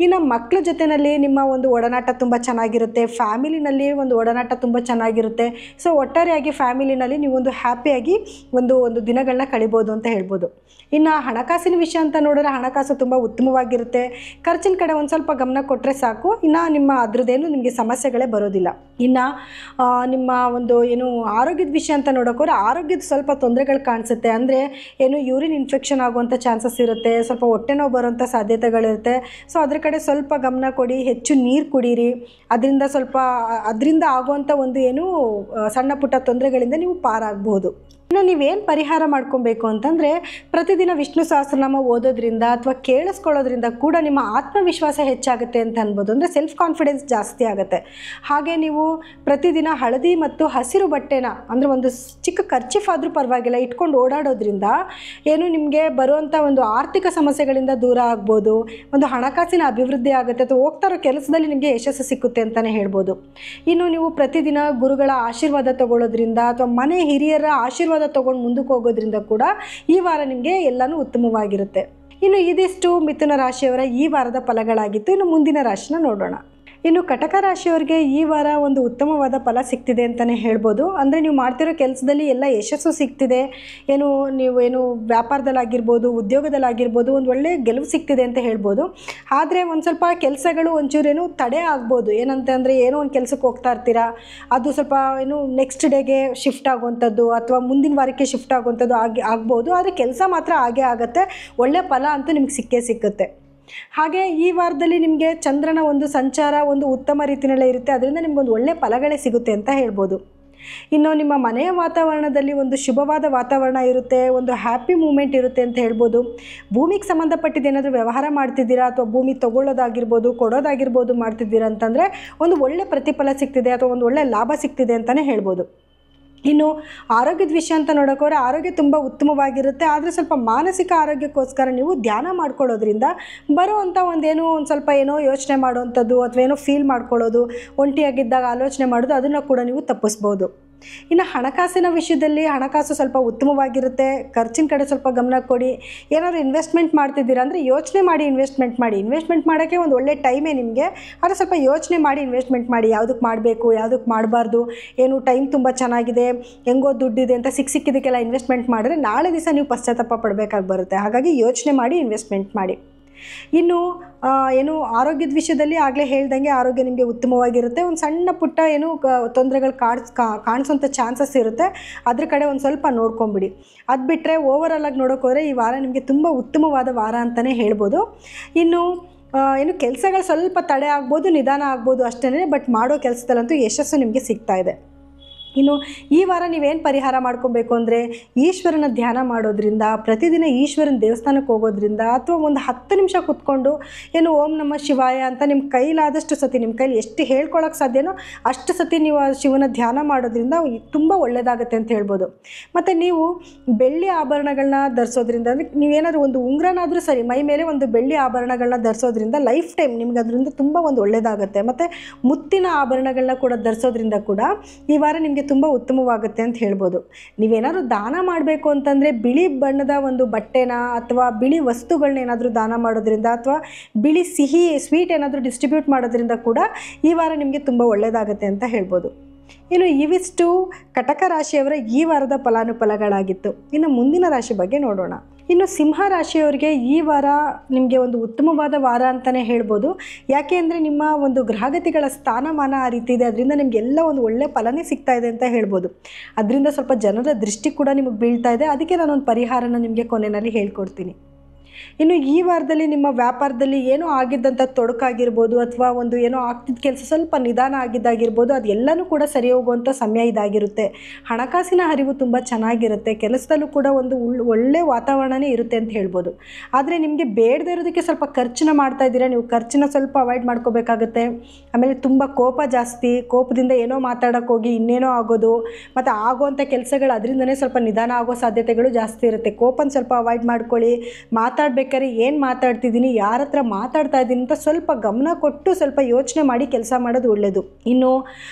ಇನ್ನು ಮಕ್ಕಳ ಜೊತೆಯಲ್ಲಿ ನಿಮ್ಮ ಒಂದು ಒಡನಾಟ ತುಂಬ ಚೆನ್ನಾಗಿರುತ್ತೆ, ಫ್ಯಾಮಿಲಿನಲ್ಲಿ ಒಂದು ಒಡನಾಟ ತುಂಬ ಚೆನ್ನಾಗಿರುತ್ತೆ. ಸೊ ಒಟ್ಟಾರೆಯಾಗಿ ಫ್ಯಾಮಿಲಿನಲ್ಲಿ ನೀವೊಂದು ಹ್ಯಾಪಿಯಾಗಿ ಒಂದು ದಿನಗಳನ್ನ ಕಳಿಬೋದು ಅಂತ ಹೇಳ್ಬೋದು. ಇನ್ನು ಹಣಕಾಸಿನ ವಿಷಯ ಅಂತ ನೋಡಿದ್ರೆ ಹಣಕಾಸು ತುಂಬ ಉತ್ತಮವಾಗಿರುತ್ತೆ. ಖರ್ಚಿನ ಕಡೆ ಒಂದು ಸ್ವಲ್ಪ ಗಮನ ಕೊಟ್ಟರೆ ಸಾಕು. ಇನ್ನು ನಿಮ್ಮ ಅದ್ರದ್ದೇನು ನಿಮಗೆ ಸಮಸ್ಯೆಗಳೇ ಬರೋದಿಲ್ಲ. ಇನ್ನು ನಿಮ್ಮ ಒಂದು ಏನು ಆರೋಗ್ಯದ ವಿಷಯ ಅಂತ ನೋಡೋಕೋರೆ ಆರೋಗ್ಯದ ಸ್ವಲ್ಪ ತೊಂದರೆಗಳು ಕಾಣಿಸುತ್ತೆ. ಅಂದರೆ ಏನು ಯೂರಿನ್ ಇನ್ಫೆಕ್ಷನ್ ಆಗುವಂಥ ಚಾನ್ಸಸ್ ಇರುತ್ತೆ, ಸ್ವಲ್ಪ ಹೊಟ್ಟೆ ನೋವು ಬರೋಂಥ ಸಾಧ್ಯತೆಗಳಿರುತ್ತೆ. ಸೊ ಅದ್ರ ಕಡೆ ಸ್ವಲ್ಪ ಗಮನ ಕೊಡಿ, ಹೆಚ್ಚು ನೀರು ಕುಡೀರಿ. ಅದರಿಂದ ಆಗುವಂಥ ಒಂದು ಏನು ಸಣ್ಣ ಪುಟ್ಟ ತೊಂದರೆಗಳಿಂದ ನೀವು ಪಾರಾಗಬಹುದು. ಇನ್ನು ನೀವೇನು ಪರಿಹಾರ ಮಾಡ್ಕೊಬೇಕು ಅಂತಂದರೆ, ಪ್ರತಿದಿನ ವಿಷ್ಣು ಸಹಸ್ರನಾಮ ಓದೋದ್ರಿಂದ ಅಥವಾ ಕೇಳಿಸ್ಕೊಳ್ಳೋದ್ರಿಂದ ಕೂಡ ನಿಮ್ಮ ಆತ್ಮವಿಶ್ವಾಸ ಹೆಚ್ಚಾಗುತ್ತೆ ಅಂತ ಅನ್ಬೋದು. ಅಂದರೆ ಸೆಲ್ಫ್ ಕಾನ್ಫಿಡೆನ್ಸ್ ಜಾಸ್ತಿ ಆಗುತ್ತೆ. ಹಾಗೆ ನೀವು ಪ್ರತಿದಿನ ಹಳದಿ ಮತ್ತು ಹಸಿರು ಬಟ್ಟೆನ, ಅಂದರೆ ಒಂದು ಚಿಕ್ಕ ಕರ್ಚಿಫ್ ಆದರೂ ಪರವಾಗಿಲ್ಲ, ಇಟ್ಕೊಂಡು ಓಡಾಡೋದ್ರಿಂದ ಏನು ನಿಮಗೆ ಬರುವಂಥ ಒಂದು ಆರ್ಥಿಕ ಸಮಸ್ಯೆಗಳಿಂದ ದೂರ ಆಗ್ಬೋದು, ಒಂದು ಹಣಕಾಸಿನ ಅಭಿವೃದ್ಧಿ ಆಗುತ್ತೆ, ಅಥವಾ ಹೋಗ್ತಾ ಇರೋ ಕೆಲಸದಲ್ಲಿ ನಿಮಗೆ ಯಶಸ್ಸು ಸಿಕ್ಕುತ್ತೆ ಅಂತಲೇ ಹೇಳ್ಬೋದು. ಇನ್ನು ನೀವು ಪ್ರತಿದಿನ ಗುರುಗಳ ಆಶೀರ್ವಾದ ತಗೊಳ್ಳೋದ್ರಿಂದ, ಅಥವಾ ಮನೆ ಹಿರಿಯರ ಆಶೀರ್ವಾದ ತಗೊಂಡು ಮುಂದಕ್ಕೆ ಹೋಗೋದ್ರಿಂದ ಕೂಡ ಈ ವಾರ ನಿಮಗೆ ಎಲ್ಲನೂ ಉತ್ತಮವಾಗಿರುತ್ತೆ. ಇನ್ನು ಇದಿಷ್ಟು ಮಿಥುನ ರಾಶಿಯವರ ಈ ವಾರದ ಫಲಗಳಾಗಿತ್ತು. ಇನ್ನು ಮುಂದಿನ ರಾಶಿನ ನೋಡೋಣ. ಇನ್ನು ಕಟಕ ರಾಶಿಯವರಿಗೆ ಈ ವಾರ ಒಂದು ಉತ್ತಮವಾದ ಫಲ ಸಿಗ್ತಿದೆ ಅಂತಲೇ ಹೇಳ್ಬೋದು. ಅಂದರೆ ನೀವು ಮಾಡ್ತಿರೋ ಕೆಲಸದಲ್ಲಿ ಎಲ್ಲ ಯಶಸ್ಸು ಸಿಗ್ತಿದೆ. ನೀವು ವ್ಯಾಪಾರದಲ್ಲಾಗಿರ್ಬೋದು, ಉದ್ಯೋಗದಲ್ಲಾಗಿರ್ಬೋದು ಒಂದು ಒಳ್ಳೆಯ ಗೆಲುವು ಸಿಗ್ತಿದೆ ಅಂತ ಹೇಳ್ಬೋದು. ಆದರೆ ಒಂದು ಸ್ವಲ್ಪ ಕೆಲಸಗಳು ಒಂಚೂರೇನು ತಡೆ ಆಗ್ಬೋದು. ಏನಂತಂದರೆ ಏನೋ ಒಂದು ಕೆಲಸಕ್ಕೆ ಹೋಗ್ತಾ ಇರ್ತೀರಾ, ಅದು ಸ್ವಲ್ಪ ನೆಕ್ಸ್ಟ್ ಡೇಗೆ ಶಿಫ್ಟ್ ಆಗುವಂಥದ್ದು, ಅಥವಾ ಮುಂದಿನ ವಾರಕ್ಕೆ ಶಿಫ್ಟ್ ಆಗುವಂಥದ್ದು ಆಗ್ಬೋದು. ಆದರೆ ಕೆಲಸ ಮಾತ್ರ ಆಗೇ ಆಗುತ್ತೆ, ಒಳ್ಳೆಯ ಫಲ ಅಂತೂ ನಿಮ್ಗೆ ಸಿಕ್ಕುತ್ತೆ. ಹಾಗೆ ಈ ವಾರದಲ್ಲಿ ನಿಮಗೆ ಚಂದ್ರನ ಒಂದು ಸಂಚಾರ ಒಂದು ಉತ್ತಮ ರೀತಿಯಲ್ಲೇ ಇರುತ್ತೆ. ಅದರಿಂದ ನಿಮಗೊಂದು ಒಳ್ಳೆಯ ಫಲಗಳೇ ಸಿಗುತ್ತೆ ಅಂತ ಹೇಳ್ಬೋದು. ಇನ್ನು ನಿಮ್ಮ ಮನೆಯ ವಾತಾವರಣದಲ್ಲಿ ಒಂದು ಶುಭವಾದ ವಾತಾವರಣ ಇರುತ್ತೆ, ಒಂದು ಹ್ಯಾಪಿ ಮೂಮೆಂಟ್ ಇರುತ್ತೆ ಅಂತ ಹೇಳ್ಬೋದು. ಭೂಮಿಗೆ ಸಂಬಂಧಪಟ್ಟಿದ್ದು ಏನಾದರೂ ವ್ಯವಹಾರ ಮಾಡ್ತಿದ್ದೀರಾ ಅಥವಾ ಭೂಮಿ ತೊಗೊಳ್ಳೋದಾಗಿರ್ಬೋದು, ಕೊಡೋದಾಗಿರ್ಬೋದು ಮಾಡ್ತಿದ್ದೀರಾ ಅಂತಂದರೆ ಒಂದು ಒಳ್ಳೆ ಪ್ರತಿಫಲ ಸಿಗ್ತಿದೆ ಅಥವಾ ಒಂದು ಒಳ್ಳೆ ಲಾಭ ಸಿಗ್ತಿದೆ ಅಂತಲೇ ಹೇಳ್ಬೋದು. ಇನ್ನು ಆರೋಗ್ಯದ ವಿಷಯ ಅಂತ ನೋಡೋಕೋರೆ ಆರೋಗ್ಯ ತುಂಬ ಉತ್ತಮವಾಗಿರುತ್ತೆ. ಆದರೆ ಸ್ವಲ್ಪ ಮಾನಸಿಕ ಆರೋಗ್ಯಕ್ಕೋಸ್ಕರ ನೀವು ಧ್ಯಾನ ಮಾಡ್ಕೊಳ್ಳೋದ್ರಿಂದ ಬರುವಂಥ ಒಂದು ಸ್ವಲ್ಪ ಯೋಚನೆ ಮಾಡುವಂಥದ್ದು ಅಥವಾ ಫೀಲ್ ಮಾಡ್ಕೊಳ್ಳೋದು, ಒಂಟಿಯಾಗಿದ್ದಾಗ ಆಲೋಚನೆ ಮಾಡೋದು, ಅದನ್ನು ಕೂಡ ನೀವು ತಪ್ಪಿಸ್ಬೋದು. ಇನ್ನು ಹಣಕಾಸಿನ ವಿಷಯದಲ್ಲಿ ಹಣಕಾಸು ಸ್ವಲ್ಪ ಉತ್ತಮವಾಗಿರುತ್ತೆ. ಖರ್ಚಿನ ಕಡೆ ಸ್ವಲ್ಪ ಗಮನ ಕೊಡಿ. ಏನಾದರೂ ಇನ್ವೆಸ್ಟ್ಮೆಂಟ್ ಮಾಡ್ತಿದ್ದೀರಾ ಅಂದರೆ ಯೋಚನೆ ಮಾಡಿ ಇನ್ವೆಸ್ಟ್ಮೆಂಟ್ ಮಾಡೋಕ್ಕೆ ಒಂದು ಒಳ್ಳೆ ಟೈಮೇ ನಿಮಗೆ. ಆದರೆ ಸ್ವಲ್ಪ ಯೋಚನೆ ಮಾಡಿ ಇನ್ವೆಸ್ಟ್ಮೆಂಟ್ ಮಾಡಿ, ಯಾವುದಕ್ಕೆ ಮಾಡಬೇಕು, ಯಾವುದಕ್ಕೆ ಮಾಡಬಾರ್ದು, ಟೈಮ್ ತುಂಬ ಚೆನ್ನಾಗಿದೆ, ಹೆಂಗೋ ದುಡ್ಡಿದೆ ಅಂತ ಸಿಕ್ಕಿದ್ದಕ್ಕೆಲ್ಲ ಇನ್ವೆಸ್ಟ್ಮೆಂಟ್ ಮಾಡಿದ್ರೆ ನಾಳೆ ದಿವಸ ನೀವು ಪಶ್ಚಾತ್ತಾಪ ಪಡಬೇಕಾಗಿ ಬರುತ್ತೆ. ಹಾಗಾಗಿ ಯೋಚನೆ ಮಾಡಿ ಇನ್ವೆಸ್ಟ್ಮೆಂಟ್ ಮಾಡಿ. ಇನ್ನು ಆರೋಗ್ಯದ ವಿಷಯದಲ್ಲಿ ಆಗಲೇ ಹೇಳ್ದಂಗೆ ಆರೋಗ್ಯ ನಿಮಗೆ ಉತ್ತಮವಾಗಿರುತ್ತೆ. ಒಂದು ಸಣ್ಣ ಪುಟ್ಟ ತೊಂದರೆಗಳು ಕಾಣಿಸೋಂಥ ಚಾನ್ಸಸ್ ಇರುತ್ತೆ. ಅದ್ರ ಕಡೆ ಒಂದು ಸ್ವಲ್ಪ ನೋಡ್ಕೊಂಬಿಡಿ. ಅದು ಬಿಟ್ಟರೆ ಓವರಾಲಾಗಿ ನೋಡೋಕೋದ್ರೆ ಈ ವಾರ ನಿಮಗೆ ತುಂಬ ಉತ್ತಮವಾದ ವಾರ ಅಂತಲೇ ಹೇಳ್ಬೋದು. ಇನ್ನು ಕೆಲಸಗಳು ಸ್ವಲ್ಪ ತಡೆ ಆಗ್ಬೋದು, ನಿಧಾನ ಆಗ್ಬೋದು ಅಷ್ಟೇ. ಬಟ್ ಮಾಡೋ ಕೆಲಸದಲ್ಲಂತೂ ಯಶಸ್ಸು ನಿಮಗೆ ಸಿಗ್ತಾ ಇದೆ. ಇನ್ನು ಈ ವಾರ ನೀವೇನು ಪರಿಹಾರ ಮಾಡ್ಕೊಬೇಕು ಅಂದರೆ ಈಶ್ವರನ ಧ್ಯಾನ ಮಾಡೋದ್ರಿಂದ, ಪ್ರತಿದಿನ ಈಶ್ವರನ ದೇವಸ್ಥಾನಕ್ಕೆ ಹೋಗೋದ್ರಿಂದ ಅಥವಾ ಒಂದು 10 ನಿಮಿಷ ಕೂತ್ಕೊಂಡು ಓಂ ನಮಃ ಶಿವಾಯ ಅಂತ ನಿಮ್ಮ ಕೈಲಾದಷ್ಟು ಸತಿ, ನಿಮ್ಮ ಕೈಲಿ ಎಷ್ಟು ಹೇಳ್ಕೊಳ್ಳೋಕೆ ಸಾಧ್ಯನೋ ಅಷ್ಟು ಸತಿ ನೀವು ಶಿವನ ಧ್ಯಾನ ಮಾಡೋದ್ರಿಂದ ತುಂಬ ಒಳ್ಳೆಯದಾಗುತ್ತೆ ಅಂತ ಹೇಳ್ಬೋದು. ಮತ್ತು ನೀವು ಬೆಳ್ಳಿ ಆಭರಣಗಳನ್ನ ಧರಿಸೋದ್ರಿಂದ, ಅಂದರೆ ನೀವೇನಾದರೂ ಒಂದು ಉಂಗುರನಾದರೂ ಸರಿ ಮೈ ಮೇಲೆ ಒಂದು ಬೆಳ್ಳಿ ಆಭರಣಗಳನ್ನ ಧರಿಸೋದ್ರಿಂದ ಲೈಫ್ ಟೈಮ್ ನಿಮ್ಗೆ ಅದರಿಂದ ತುಂಬ ಒಂದು ಒಳ್ಳೆಯದಾಗುತ್ತೆ. ಮತ್ತು ಮುತ್ತಿನ ಆಭರಣಗಳನ್ನ ಕೂಡ ಧರಿಸೋದ್ರಿಂದ ಕೂಡ ಈ ವಾರ ನಿಮಗೆ ತುಂಬ ಉತ್ತಮವಾಗುತ್ತೆ ಅಂತ ಹೇಳ್ಬೋದು. ನೀವೇನಾದರೂ ದಾನ ಮಾಡಬೇಕು ಅಂತಂದರೆ ಬಿಳಿ ಬಣ್ಣದ ಒಂದು ಬಟ್ಟೆನ ಅಥವಾ ಬಿಳಿ ವಸ್ತುಗಳನ್ನ ಏನಾದರೂ ದಾನ ಮಾಡೋದ್ರಿಂದ ಅಥವಾ ಬಿಳಿ ಸಿಹಿ ಸ್ವೀಟ್ ಏನಾದರೂ ಡಿಸ್ಟ್ರಿಬ್ಯೂಟ್ ಮಾಡೋದ್ರಿಂದ ಕೂಡ ಈ ವಾರ ನಿಮಗೆ ತುಂಬ ಒಳ್ಳೆಯದಾಗುತ್ತೆ ಅಂತ ಹೇಳ್ಬೋದು. ಇನ್ನು ಇವಿಷ್ಟು ಕಟಕ ರಾಶಿಯವರ ಈ ವಾರದ ಫಲಾನುಫಲಗಳಾಗಿತ್ತು. ಇನ್ನು ಮುಂದಿನ ರಾಶಿ ಬಗ್ಗೆ ನೋಡೋಣ. ಇನ್ನು ಸಿಂಹ ರಾಶಿಯವರಿಗೆ ಈ ವಾರ ನಿಮಗೆ ಒಂದು ಉತ್ತಮವಾದ ವಾರ ಅಂತಲೇ ಹೇಳ್ಬೋದು. ಯಾಕೆ ಅಂದರೆ ನಿಮ್ಮ ಒಂದು ಗ್ರಹಗತಿಗಳ ಸ್ಥಾನಮಾನ ಆ ರೀತಿ ಇದೆ. ಅದರಿಂದ ನಿಮಗೆಲ್ಲ ಒಂದು ಒಳ್ಳೆ ಫಲನೇ ಸಿಗ್ತಾ ಇದೆ ಅಂತ ಹೇಳ್ಬೋದು. ಅದರಿಂದ ಸ್ವಲ್ಪ ಜನರ ದೃಷ್ಟಿ ಕೂಡ ನಿಮಗೆ ಬೀಳ್ತಾ ಇದೆ. ಅದಕ್ಕೆ ನಾನೊಂದು ಪರಿಹಾರನ ನಿಮಗೆ ಕೊನೆಯಲ್ಲಿ ಹೇಳ್ಕೊಡ್ತೀನಿ. ಇನ್ನು ಈ ವಾರದಲ್ಲಿ ನಿಮ್ಮ ವ್ಯಾಪಾರದಲ್ಲಿ ಏನೋ ಆಗಿದ್ದಂಥ ತೊಡಕಾಗಿರ್ಬೋದು ಅಥವಾ ಒಂದು ಆಗ್ತಿದ್ದ ಕೆಲಸ ಸ್ವಲ್ಪ ನಿಧಾನ ಆಗಿದ್ದಾಗಿರ್ಬೋದು, ಅದೆಲ್ಲನೂ ಕೂಡ ಸರಿ ಹೋಗುವಂಥ ಸಮಯ ಇದಾಗಿರುತ್ತೆ. ಹಣಕಾಸಿನ ಹರಿವು ತುಂಬ ಚೆನ್ನಾಗಿರುತ್ತೆ. ಕೆಲಸದಲ್ಲೂ ಕೂಡ ಒಂದು ಒಳ್ಳೆ ವಾತಾವರಣನೇ ಇರುತ್ತೆ ಅಂತ ಹೇಳ್ಬೋದು. ಆದರೆ ನಿಮಗೆ ಬೇಡದೇ ಇರೋದಕ್ಕೆ ಸ್ವಲ್ಪ ಖರ್ಚನ್ನ ಮಾಡ್ತಾ ಇದ್ದೀರಾ. ನೀವು ಖರ್ಚನ್ನ ಸ್ವಲ್ಪ ಅವಾಯ್ಡ್ ಮಾಡ್ಕೋಬೇಕಾಗುತ್ತೆ. ಆಮೇಲೆ ತುಂಬ ಕೋಪ ಜಾಸ್ತಿ, ಕೋಪದಿಂದ ಮಾತಾಡೋಕ್ಕೆ ಹೋಗಿ ಇನ್ನೇನೋ ಆಗೋದು, ಮತ್ತು ಆಗೋವಂಥ ಕೆಲಸಗಳು ಅದರಿಂದನೇ ಸ್ವಲ್ಪ ನಿಧಾನ ಆಗೋ ಸಾಧ್ಯತೆಗಳು ಜಾಸ್ತಿ ಇರುತ್ತೆ. ಕೋಪನ ಸ್ವಲ್ಪ ಅವಾಯ್ಡ್ ಮಾಡ್ಕೊಳ್ಳಿ. ಮಾತಾಡಬೇಕಾದ್ರೆ ಏನು ಮಾತಾಡ್ತಿದ್ದೀನಿ, ಯಾರ ಹತ್ರ ಮಾತಾಡ್ತಾ ಇದ್ದೀನಿ ಅಂತ ಸ್ವಲ್ಪ ಗಮನ ಕೊಟ್ಟು ಸ್ವಲ್ಪ ಯೋಚನೆ ಮಾಡಿ ಕೆಲಸ ಮಾಡೋದು ಒಳ್ಳೆಯದು. ಇನ್ನು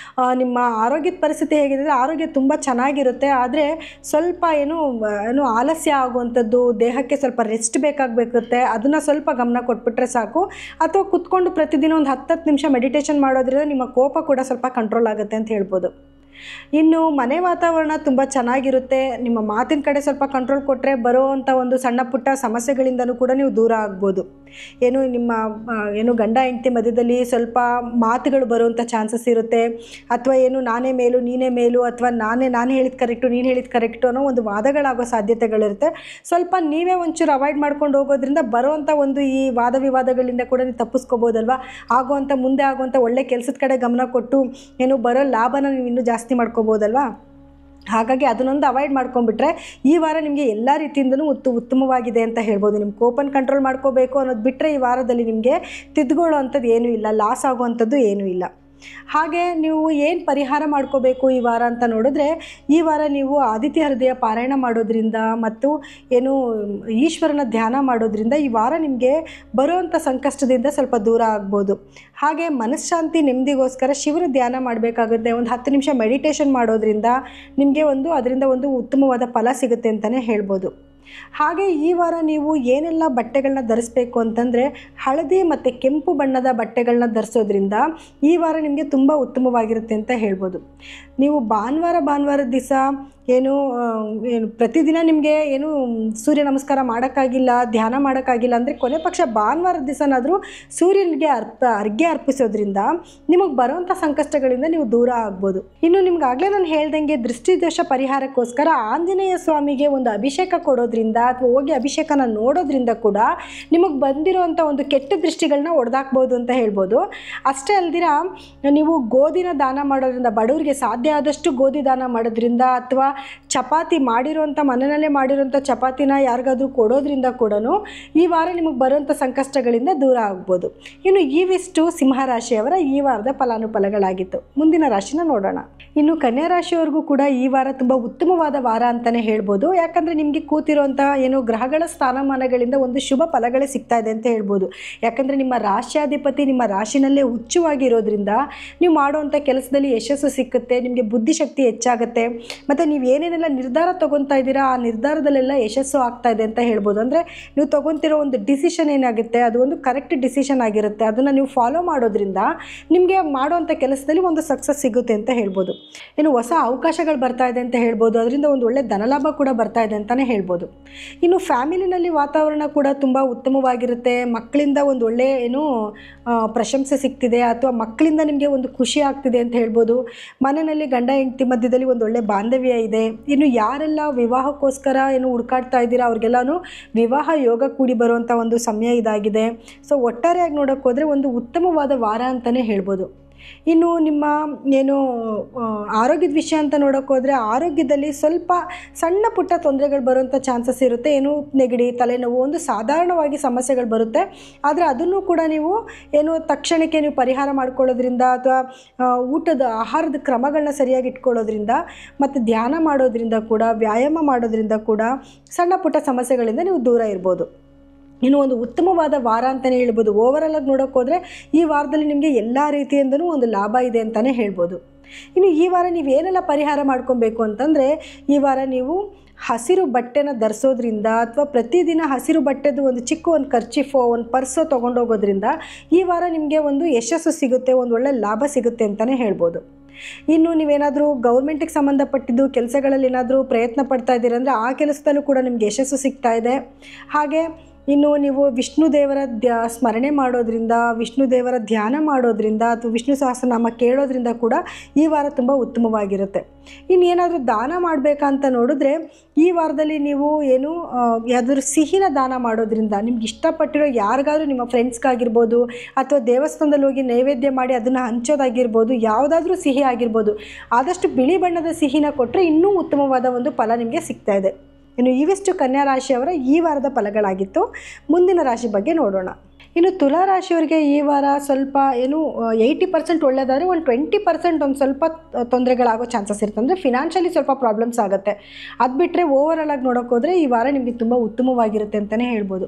ನಿಮ್ಮ ಆರೋಗ್ಯದ ಪರಿಸ್ಥಿತಿ ಹೇಗಿದೆ ಅಂದರೆ ಆರೋಗ್ಯ ತುಂಬ ಚೆನ್ನಾಗಿರುತ್ತೆ. ಆದರೆ ಸ್ವಲ್ಪ ಆಲಸ್ಯ ಆಗುವಂಥದ್ದು, ದೇಹಕ್ಕೆ ಸ್ವಲ್ಪ ರೆಸ್ಟ್ ಬೇಕಾಗಬೇಕುತ್ತೆ. ಅದನ್ನು ಸ್ವಲ್ಪ ಗಮನ ಕೊಟ್ಬಿಟ್ರೆ ಸಾಕು. ಅಥವಾ ಕುತ್ಕೊಂಡು ಪ್ರತಿದಿನ ಒಂದು 10 ನಿಮಿಷ ಮೆಡಿಟೇಷನ್ ಮಾಡೋದ್ರಿಂದ ನಿಮ್ಮ ಕೋಪ ಕೂಡ ಸ್ವಲ್ಪ ಕಂಟ್ರೋಲ್ ಆಗುತ್ತೆ ಅಂತ ಹೇಳ್ಬೋದು. ಇನ್ನು ಮನೆ ವಾತಾವರಣ ತುಂಬ ಚೆನ್ನಾಗಿರುತ್ತೆ. ನಿಮ್ಮ ಮಾತಿನ ಕಡೆ ಸ್ವಲ್ಪ ಕಂಟ್ರೋಲ್ ಕೊಟ್ಟರೆ ಬರೋವಂಥ ಒಂದು ಸಣ್ಣ ಪುಟ್ಟ ಸಮಸ್ಯೆಗಳಿಂದನೂ ಕೂಡ ನೀವು ದೂರ ಆಗ್ಬೋದು. ನಿಮ್ಮ ಗಂಡ ಹೆಂಡತಿ ಮಧ್ಯದಲ್ಲಿ ಸ್ವಲ್ಪ ಮಾತುಗಳು ಬರುವಂಥ ಚಾನ್ಸಸ್ ಇರುತ್ತೆ. ಅಥವಾ ನಾನೇ ಮೇಲು ನೀನೇ ಮೇಲು, ಅಥವಾ ನಾನು ಹೇಳಿದ ಕರೆಕ್ಟು ನೀನು ಹೇಳಿದ ಕರೆಕ್ಟು ಅನ್ನೋ ಒಂದು ವಾದಗಳಾಗೋ ಸಾಧ್ಯತೆಗಳಿರುತ್ತೆ. ಸ್ವಲ್ಪ ನೀವೇ ಒಂಚೂರು ಅವಾಯ್ಡ್ ಮಾಡ್ಕೊಂಡು ಹೋಗೋದ್ರಿಂದ ಬರೋವಂಥ ಒಂದು ಈ ವಾದ ವಿವಾದಗಳಿಂದ ಕೂಡ ನೀವು ತಪ್ಪಿಸ್ಕೋಬೋದಲ್ವ. ಮುಂದೆ ಆಗುವಂಥ ಒಳ್ಳೆ ಕೆಲಸದ ಕಡೆ ಗಮನ ಕೊಟ್ಟು ಬರೋ ಲಾಭನ ನೀವು ಇನ್ನೂ ಜಾಸ್ತಿ ಮಾಡ್ಕೋಬೋದಲ್ವಾ. ಹಾಗಾಗಿ ಅದನ್ನೊಂದು ಅವಾಯ್ಡ್ ಮಾಡ್ಕೊಂಡ್ಬಿಟ್ರೆ ಈ ವಾರ ನಿಮಗೆ ಎಲ್ಲ ರೀತಿಯಿಂದನೂ ಉತ್ತಮವಾಗಿದೆ ಅಂತ ಹೇಳ್ಬೋದು. ನಿಮ್ಮ ಕೋಪನ್ ಕಂಟ್ರೋಲ್ ಮಾಡ್ಕೋಬೇಕು ಅನ್ನೋದು ಬಿಟ್ಟರೆ ಈ ವಾರದಲ್ಲಿ ನಿಮಗೆ ತಿದ್ದುಕೊಳ್ಳೋ ಅಂಥದ್ದು ಏನೂ ಇಲ್ಲ, ಲಾಸ್ ಆಗುವಂಥದ್ದು ಏನೂ ಇಲ್ಲ. ಹಾಗೆ ನೀವು ಏನು ಪರಿಹಾರ ಮಾಡ್ಕೋಬೇಕು ಈ ವಾರ ಅಂತ ನೋಡಿದ್ರೆ, ಈ ವಾರ ನೀವು ಆದಿತ್ಯ ಹೃದಯ ಪಾರಾಯಣ ಮಾಡೋದ್ರಿಂದ ಮತ್ತು ಈಶ್ವರನ ಧ್ಯಾನ ಮಾಡೋದ್ರಿಂದ ಈ ವಾರ ನಿಮಗೆ ಬರುವಂಥ ಸಂಕಷ್ಟದಿಂದ ಸ್ವಲ್ಪ ದೂರ ಆಗ್ಬೋದು. ಹಾಗೆ ಮನಃಶಾಂತಿ ನೆಮ್ಮದಿಗೋಸ್ಕರ ಶಿವನ ಧ್ಯಾನ ಮಾಡಬೇಕಾಗುತ್ತೆ. ಒಂದು 10 ನಿಮಿಷ ಮೆಡಿಟೇಷನ್ ಮಾಡೋದ್ರಿಂದ ನಿಮಗೆ ಅದರಿಂದ ಒಂದು ಉತ್ತಮವಾದ ಫಲ ಸಿಗುತ್ತೆ ಅಂತಲೇ ಹೇಳ್ಬೋದು. ಹಾಗೆ ಈ ವಾರ ನೀವು ಏನೆಲ್ಲ ಬಟ್ಟೆಗಳನ್ನ ಧರಿಸ್ಬೇಕು ಅಂತಂದರೆ ಹಳದಿ ಮತ್ತು ಕೆಂಪು ಬಣ್ಣದ ಬಟ್ಟೆಗಳನ್ನ ಧರಿಸೋದ್ರಿಂದ ಈ ವಾರ ನಿಮಗೆ ತುಂಬ ಉತ್ತಮವಾಗಿರುತ್ತೆ ಅಂತ ಹೇಳ್ಬೋದು. ನೀವು ಭಾನುವಾರದ ದಿವಸ ಪ್ರತಿದಿನ ನಿಮಗೆ ಸೂರ್ಯ ನಮಸ್ಕಾರ ಮಾಡೋಕ್ಕಾಗಿಲ್ಲ, ಧ್ಯಾನ ಮಾಡೋಕ್ಕಾಗಿಲ್ಲ ಅಂದರೆ ಕೊನೆ ಪಕ್ಷ ಭಾನುವಾರದ ದಿವಸನಾದರೂ ಸೂರ್ಯನಿಗೆ ಅರ್ಘ್ಯ ಅರ್ಪಿಸೋದ್ರಿಂದ ನಿಮಗೆ ಬರೋವಂಥ ಸಂಕಷ್ಟಗಳಿಂದ ನೀವು ದೂರ ಆಗ್ಬೋದು. ಇನ್ನು ನಿಮ್ಗಾಗಲೇ ನಾನು ಹೇಳ್ದಂಗೆ ದೃಷ್ಟಿದೋಷ ಪರಿಹಾರಕ್ಕೋಸ್ಕರ ಆಂಜನೇಯ ಸ್ವಾಮಿಗೆ ಒಂದು ಅಭಿಷೇಕ ಕೊಡೋದ್ರಿಂದ ಮಾಡೋದ್ರಿಂದ ಅಥವಾ ಹೋಗಿ ಅಭಿಷೇಕನ ನೋಡೋದ್ರಿಂದ ಕೂಡ ನಿಮಗೆ ಬಂದಿರೋವಂಥ ಒಂದು ಕೆಟ್ಟ ದೃಷ್ಟಿಗಳನ್ನ ಹೊಡೆದಾಕ್ಬೋದು ಅಂತ ಹೇಳ್ಬೋದು. ಅಷ್ಟೇ ಅಲ್ದಿರ ನೀವು ಗೋಧಿನ ದಾನ ಮಾಡೋದ್ರಿಂದ, ಬಡವರಿಗೆ ಸಾಧ್ಯ ಆದಷ್ಟು ಗೋಧಿ ದಾನ ಮಾಡೋದ್ರಿಂದ ಅಥವಾ ಚಪಾತಿ ಮಾಡಿರೋಂಥ ಮನೆಯಲ್ಲೇ ಮಾಡಿರೋಂಥ ಚಪಾತಿನ ಯಾರಿಗಾದ್ರೂ ಕೊಡೋದ್ರಿಂದ ಕೂಡ ಈ ವಾರ ನಿಮಗೆ ಬರುವಂಥ ಸಂಕಷ್ಟಗಳಿಂದ ದೂರ ಆಗ್ಬೋದು. ಇನ್ನು ಇವಿಷ್ಟು ಸಿಂಹರಾಶಿಯವರ ಈ ವಾರದ ಫಲಾನುಫಲಗಳಾಗಿತ್ತು. ಮುಂದಿನ ರಾಶಿನ ನೋಡೋಣ. ಇನ್ನು ಕನ್ಯಾ ರಾಶಿಯವರೆಗೂ ಕೂಡ ಈ ವಾರ ತುಂಬ ಉತ್ತಮವಾದ ವಾರ ಅಂತಲೇ ಹೇಳ್ಬೋದು. ಯಾಕಂದರೆ ನಿಮಗೆ ಕೂತಿರುವಂಥ ಗ್ರಹಗಳ ಸ್ಥಾನಮಾನಗಳಿಂದ ಒಂದು ಶುಭ ಫಲಗಳೇ ಸಿಗ್ತಾ ಇದೆ ಅಂತ ಹೇಳ್ಬೋದು. ಯಾಕಂದರೆ ನಿಮ್ಮ ರಾಶ್ಯಾಧಿಪತಿ ನಿಮ್ಮ ರಾಶಿನಲ್ಲೇ ಉಚ್ಚವಾಗಿರೋದ್ರಿಂದ ನೀವು ಮಾಡುವಂಥ ಕೆಲಸದಲ್ಲಿ ಯಶಸ್ಸು ಸಿಕ್ಕುತ್ತೆ, ನಿಮಗೆ ಬುದ್ಧಿಶಕ್ತಿ ಹೆಚ್ಚಾಗುತ್ತೆ, ಮತ್ತು ನೀವು ಏನೇನೆಲ್ಲ ನಿರ್ಧಾರ ತೊಗೊತಾ ಇದ್ದೀರಾ ಆ ನಿರ್ಧಾರದಲ್ಲೆಲ್ಲ ಯಶಸ್ಸು ಆಗ್ತಾ ಇದೆ ಅಂತ ಹೇಳ್ಬೋದು. ಅಂದರೆ ನೀವು ತೊಗೊತಿರೋ ಒಂದು ಡಿಸಿಷನ್ ಏನಾಗುತ್ತೆ ಅದು ಒಂದು ಕರೆಕ್ಟ್ ಡಿಸಿಷನ್ ಆಗಿರುತ್ತೆ. ಅದನ್ನು ನೀವು ಫಾಲೋ ಮಾಡೋದ್ರಿಂದ ನಿಮಗೆ ಮಾಡುವಂಥ ಕೆಲಸದಲ್ಲಿ ಒಂದು ಸಕ್ಸಸ್ ಸಿಗುತ್ತೆ ಅಂತ ಹೇಳ್ಬೋದು. ಇನ್ನು ಹೊಸ ಅವಕಾಶಗಳು ಬರ್ತಾ ಇದೆ ಅಂತ ಹೇಳ್ಬೋದು. ಅದರಿಂದ ಒಂದು ಒಳ್ಳೆ ಧನಲಾಭ ಕೂಡ ಬರ್ತಾ ಇದೆ ಅಂತಲೇ ಹೇಳ್ಬೋದು. ಇನ್ನು ಫ್ಯಾಮಿಲಿನಲ್ಲಿ ವಾತಾವರಣ ಕೂಡ ತುಂಬ ಉತ್ತಮವಾಗಿರುತ್ತೆ. ಮಕ್ಕಳಿಂದ ಒಂದು ಒಳ್ಳೆ ಪ್ರಶಂಸೆ ಸಿಗ್ತಿದೆ ಅಥವಾ ಮಕ್ಕಳಿಂದ ನಿಮಗೆ ಒಂದು ಖುಷಿ ಆಗ್ತಿದೆ ಅಂತ ಹೇಳ್ಬೋದು. ಮನೆಯಲ್ಲಿ ಗಂಡ ಹೆಂಡತಿ ಮಧ್ಯದಲ್ಲಿ ಒಂದು ಒಳ್ಳೆ ಬಾಂಧವ್ಯ ಇದೆ. ಇನ್ನು ಯಾರೆಲ್ಲ ವಿವಾಹಕ್ಕೋಸ್ಕರ ಹುಡುಕಾಡ್ತಾ ಇದ್ದೀರಾ ಅವ್ರಿಗೆಲ್ಲನೂ ವಿವಾಹ ಯೋಗ ಕೂಡಿ ಬರುವಂಥ ಒಂದು ಸಮಯ ಇದಾಗಿದೆ. ಸೊ ಒಟ್ಟಾರೆಯಾಗಿ ನೋಡೋಕೆ ಹೋದರೆ ಒಂದು ಉತ್ತಮವಾದ ವಾರ ಅಂತಲೇ ಹೇಳ್ಬೋದು. ಇನ್ನು ನಿಮ್ಮ ಆರೋಗ್ಯದ ವಿಷಯ ಅಂತ ನೋಡೋಕೆ ಹೋದರೆ ಆರೋಗ್ಯದಲ್ಲಿ ಸ್ವಲ್ಪ ಸಣ್ಣ ಪುಟ್ಟ ತೊಂದರೆಗಳು ಬರುವಂಥ ಚಾನ್ಸಸ್ ಇರುತ್ತೆ. ನೆಗಡಿ, ತಲೆನೋವು, ಒಂದು ಸಾಧಾರಣವಾಗಿ ಸಮಸ್ಯೆಗಳು ಬರುತ್ತೆ. ಆದರೆ ಅದನ್ನು ಕೂಡ ನೀವು ತಕ್ಷಣಕ್ಕೆ ನೀವು ಪರಿಹಾರ ಮಾಡ್ಕೊಳ್ಳೋದ್ರಿಂದ ಅಥವಾ ಊಟದ ಆಹಾರದ ಕ್ರಮಗಳನ್ನ ಸರಿಯಾಗಿ ಇಟ್ಕೊಳ್ಳೋದ್ರಿಂದ ಮತ್ತು ಧ್ಯಾನ ಮಾಡೋದ್ರಿಂದ ಕೂಡ, ವ್ಯಾಯಾಮ ಮಾಡೋದ್ರಿಂದ ಕೂಡ ಸಣ್ಣ ಪುಟ್ಟ ಸಮಸ್ಯೆಗಳಿಂದ ನೀವು ದೂರ ಇರ್ಬೋದು. ಇನ್ನು ಒಂದು ಉತ್ತಮವಾದ ವಾರ ಅಂತಲೇ ಹೇಳ್ಬೋದು. ಓವರಾಲ್ ಆಗಿ ನೋಡೋಕೆ ಹೋದರೆ ಈ ವಾರದಲ್ಲಿ ನಿಮಗೆ ಎಲ್ಲ ರೀತಿಯಿಂದನೂ ಒಂದು ಲಾಭ ಇದೆ ಅಂತಲೇ ಹೇಳ್ಬೋದು. ಇನ್ನು ಈ ವಾರ ನೀವೇನೆಲ್ಲ ಪರಿಹಾರ ಮಾಡ್ಕೊಬೇಕು ಅಂತಂದರೆ, ಈ ವಾರ ನೀವು ಹಸಿರು ಬಟ್ಟೆನ ಧರಿಸೋದ್ರಿಂದ ಅಥವಾ ಪ್ರತಿದಿನ ಹಸಿರು ಬಟ್ಟೆದು ಒಂದು ಚಿಕ್ಕ ಒಂದು ಕರ್ಚಿಫೋ, ಒಂದು ಪರ್ಸೋ ತೊಗೊಂಡೋಗೋದ್ರಿಂದ ಈ ವಾರ ನಿಮಗೆ ಒಂದು ಯಶಸ್ಸು ಸಿಗುತ್ತೆ, ಒಂದು ಒಳ್ಳೆ ಲಾಭ ಸಿಗುತ್ತೆ ಅಂತಲೇ ಹೇಳ್ಬೋದು. ಇನ್ನು ನೀವೇನಾದರೂ ಗೌರ್ಮೆಂಟಿಗೆ ಸಂಬಂಧಪಟ್ಟಿದ್ದು ಕೆಲಸಗಳಲ್ಲಿ ಏನಾದರೂ ಪ್ರಯತ್ನ ಪಡ್ತಾ ಇದ್ದೀರಂದರೆ ಆ ಕೆಲಸದಲ್ಲೂ ಕೂಡ ನಿಮಗೆ ಯಶಸ್ಸು ಸಿಗ್ತಾ ಇದೆ. ಹಾಗೆ ಇನ್ನು ನೀವು ವಿಷ್ಣು ದೇವರ ಸ್ಮರಣೆ ಮಾಡೋದ್ರಿಂದ, ವಿಷ್ಣು ದೇವರ ಧ್ಯಾನ ಮಾಡೋದ್ರಿಂದ ಅಥವಾ ವಿಷ್ಣು ಸಹಸ್ರನಾಮ ಕೇಳೋದ್ರಿಂದ ಕೂಡ ಈ ವಾರ ತುಂಬ ಉತ್ತಮವಾಗಿರುತ್ತೆ. ಇನ್ನೇನಾದರೂ ದಾನ ಮಾಡಬೇಕಂತ ನೋಡಿದ್ರೆ ಈ ವಾರದಲ್ಲಿ ನೀವು ಯಾವುದಾದ್ರೂ ಸಿಹಿನ ದಾನ ಮಾಡೋದ್ರಿಂದ, ನಿಮ್ಗೆ ಇಷ್ಟಪಟ್ಟಿರೋ ಯಾರಿಗಾದ್ರೂ ನಿಮ್ಮ ಫ್ರೆಂಡ್ಸ್ಗಾಗಿರ್ಬೋದು ಅಥವಾ ದೇವಸ್ಥಾನದಲ್ಲಿ ಹೋಗಿ ನೈವೇದ್ಯ ಮಾಡಿ ಅದನ್ನು ಹಂಚೋದಾಗಿರ್ಬೋದು, ಯಾವುದಾದ್ರೂ ಸಿಹಿ ಆಗಿರ್ಬೋದು, ಆದಷ್ಟು ಬಿಳಿ ಬಣ್ಣದ ಸಿಹಿನ ಕೊಟ್ಟರೆ ಇನ್ನೂ ಉತ್ತಮವಾದ ಒಂದು ಫಲ ನಿಮಗೆ ಸಿಗ್ತಾ ಇದೆ. ಇನ್ನು ಇವಿಷ್ಟು ಕನ್ಯಾ ರಾಶಿಯವರ ಈ ವಾರದ ಫಲಗಳಾಗಿತ್ತು. ಮುಂದಿನ ರಾಶಿ ಬಗ್ಗೆ ನೋಡೋಣ. ಇನ್ನು ತುಲಾ ರಾಶಿಯವರಿಗೆ ಈ ವಾರ ಸ್ವಲ್ಪ 80% ಒಳ್ಳೆಯದಾದರೆ ಒಂದು 20% ಒಂದು ಸ್ವಲ್ಪ ತೊಂದರೆಗಳಾಗೋ ಚಾನ್ಸಸ್ ಇರುತ್ತೆ. ಅಂದರೆ ಫಿನಾನ್ಷಿಯಲಿ ಸ್ವಲ್ಪ ಪ್ರಾಬ್ಲಮ್ಸ್ ಆಗುತ್ತೆ. ಅದು ಬಿಟ್ಟರೆ ಓವರಾಲ್ ಆಗಿ ನೋಡೋಕೆ ಹೋದರೆ ಈ ವಾರ ನಿಮಗೆ ತುಂಬ ಉತ್ತಮವಾಗಿರುತ್ತೆ ಅಂತಲೇ ಹೇಳ್ಬೋದು.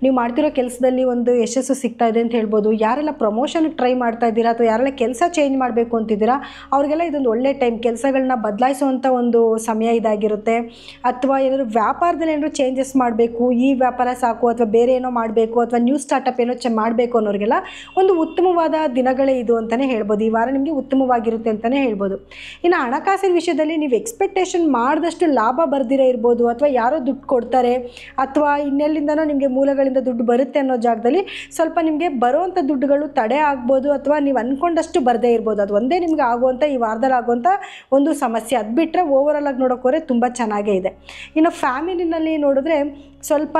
ನೀವು ಮಾಡ್ತಿರೋ ಕೆಲಸದಲ್ಲಿ ಒಂದು ಯಶಸ್ಸು ಸಿಗ್ತಾ ಇದೆ ಅಂತ ಹೇಳ್ಬೋದು. ಯಾರೆಲ್ಲ ಪ್ರಮೋಷನ್ಗೆ ಟ್ರೈ ಮಾಡ್ತಾ ಇದ್ದೀರಾ ಅಥವಾ ಯಾರೆಲ್ಲ ಕೆಲಸ ಚೇಂಜ್ ಮಾಡಬೇಕು ಅಂತಿದ್ದೀರಾ ಅವ್ರಿಗೆಲ್ಲ ಇದೊಂದು ಒಳ್ಳೆ ಟೈಮ್. ಕೆಲಸಗಳನ್ನ ಬದಲಾಯಿಸುವಂಥ ಒಂದು ಸಮಯ ಇದಾಗಿರುತ್ತೆ. ಅಥವಾ ಏನಾದರೂ ವ್ಯಾಪಾರದಲ್ಲಿ ಏನಾದರೂ ಚೇಂಜಸ್ ಮಾಡಬೇಕು, ಈ ವ್ಯಾಪಾರ ಸಾಕು ಅಥವಾ ಬೇರೆ ಏನೋ ಮಾಡಬೇಕು ಅಥವಾ ನ್ಯೂ ಸ್ಟಾರ್ಟಪ್ ಮಾಡಬೇಕು ಅನ್ನೋರಿಗೆಲ್ಲ ಒಂದು ಉತ್ತಮವಾದ ದಿನಗಳೇ ಇದು ಅಂತಲೇ ಹೇಳ್ಬೋದು. ಈ ವಾರ ನಿಮಗೆ ಉತ್ತಮವಾಗಿರುತ್ತೆ ಅಂತಲೇ ಹೇಳ್ಬೋದು. ಇನ್ನು ಹಣಕಾಸಿನ ವಿಷಯದಲ್ಲಿ ನೀವು ಎಕ್ಸ್ಪೆಕ್ಟೇಷನ್ ಮಾಡಿದಷ್ಟು ಲಾಭ ಬರ್ದಿರೇ ಇರ್ಬೋದು, ಅಥವಾ ಯಾರೋ ದುಡ್ಡು ಕೊಡ್ತಾರೆ ಅಥವಾ ಇನ್ನೆಲ್ಲಿಂದನೋ ನಿಮಗೆ ಮೂಲಗಳಿಂದ ದುಡ್ಡು ಬರುತ್ತೆ ಅನ್ನೋ ಜಾಗದಲ್ಲಿ ಸ್ವಲ್ಪ ನಿಮಗೆ ಬರುವಂಥ ದುಡ್ಡುಗಳು ತಡೆ ಆಗ್ಬೋದು ಅಥವಾ ನೀವು ಅಂದ್ಕೊಂಡಷ್ಟು ಬರದೇ ಇರ್ಬೋದು. ಅದು ಒಂದೇ ನಿಮಗೆ ಆಗುವಂಥ ಈ ವಾರದಲ್ಲಿ ಆಗುವಂಥ ಒಂದು ಸಮಸ್ಯೆ. ಅದು ಬಿಟ್ಟರೆ ಓವರಾಲ್ ಆಗಿ ನೋಡೋಕೆ ತುಂಬ ಚೆನ್ನಾಗೇ ಇದೆ. ಇನ್ನು ಫ್ಯಾಮಿಲಿನಲ್ಲಿ ನೋಡಿದ್ರೆ ಸ್ವಲ್ಪ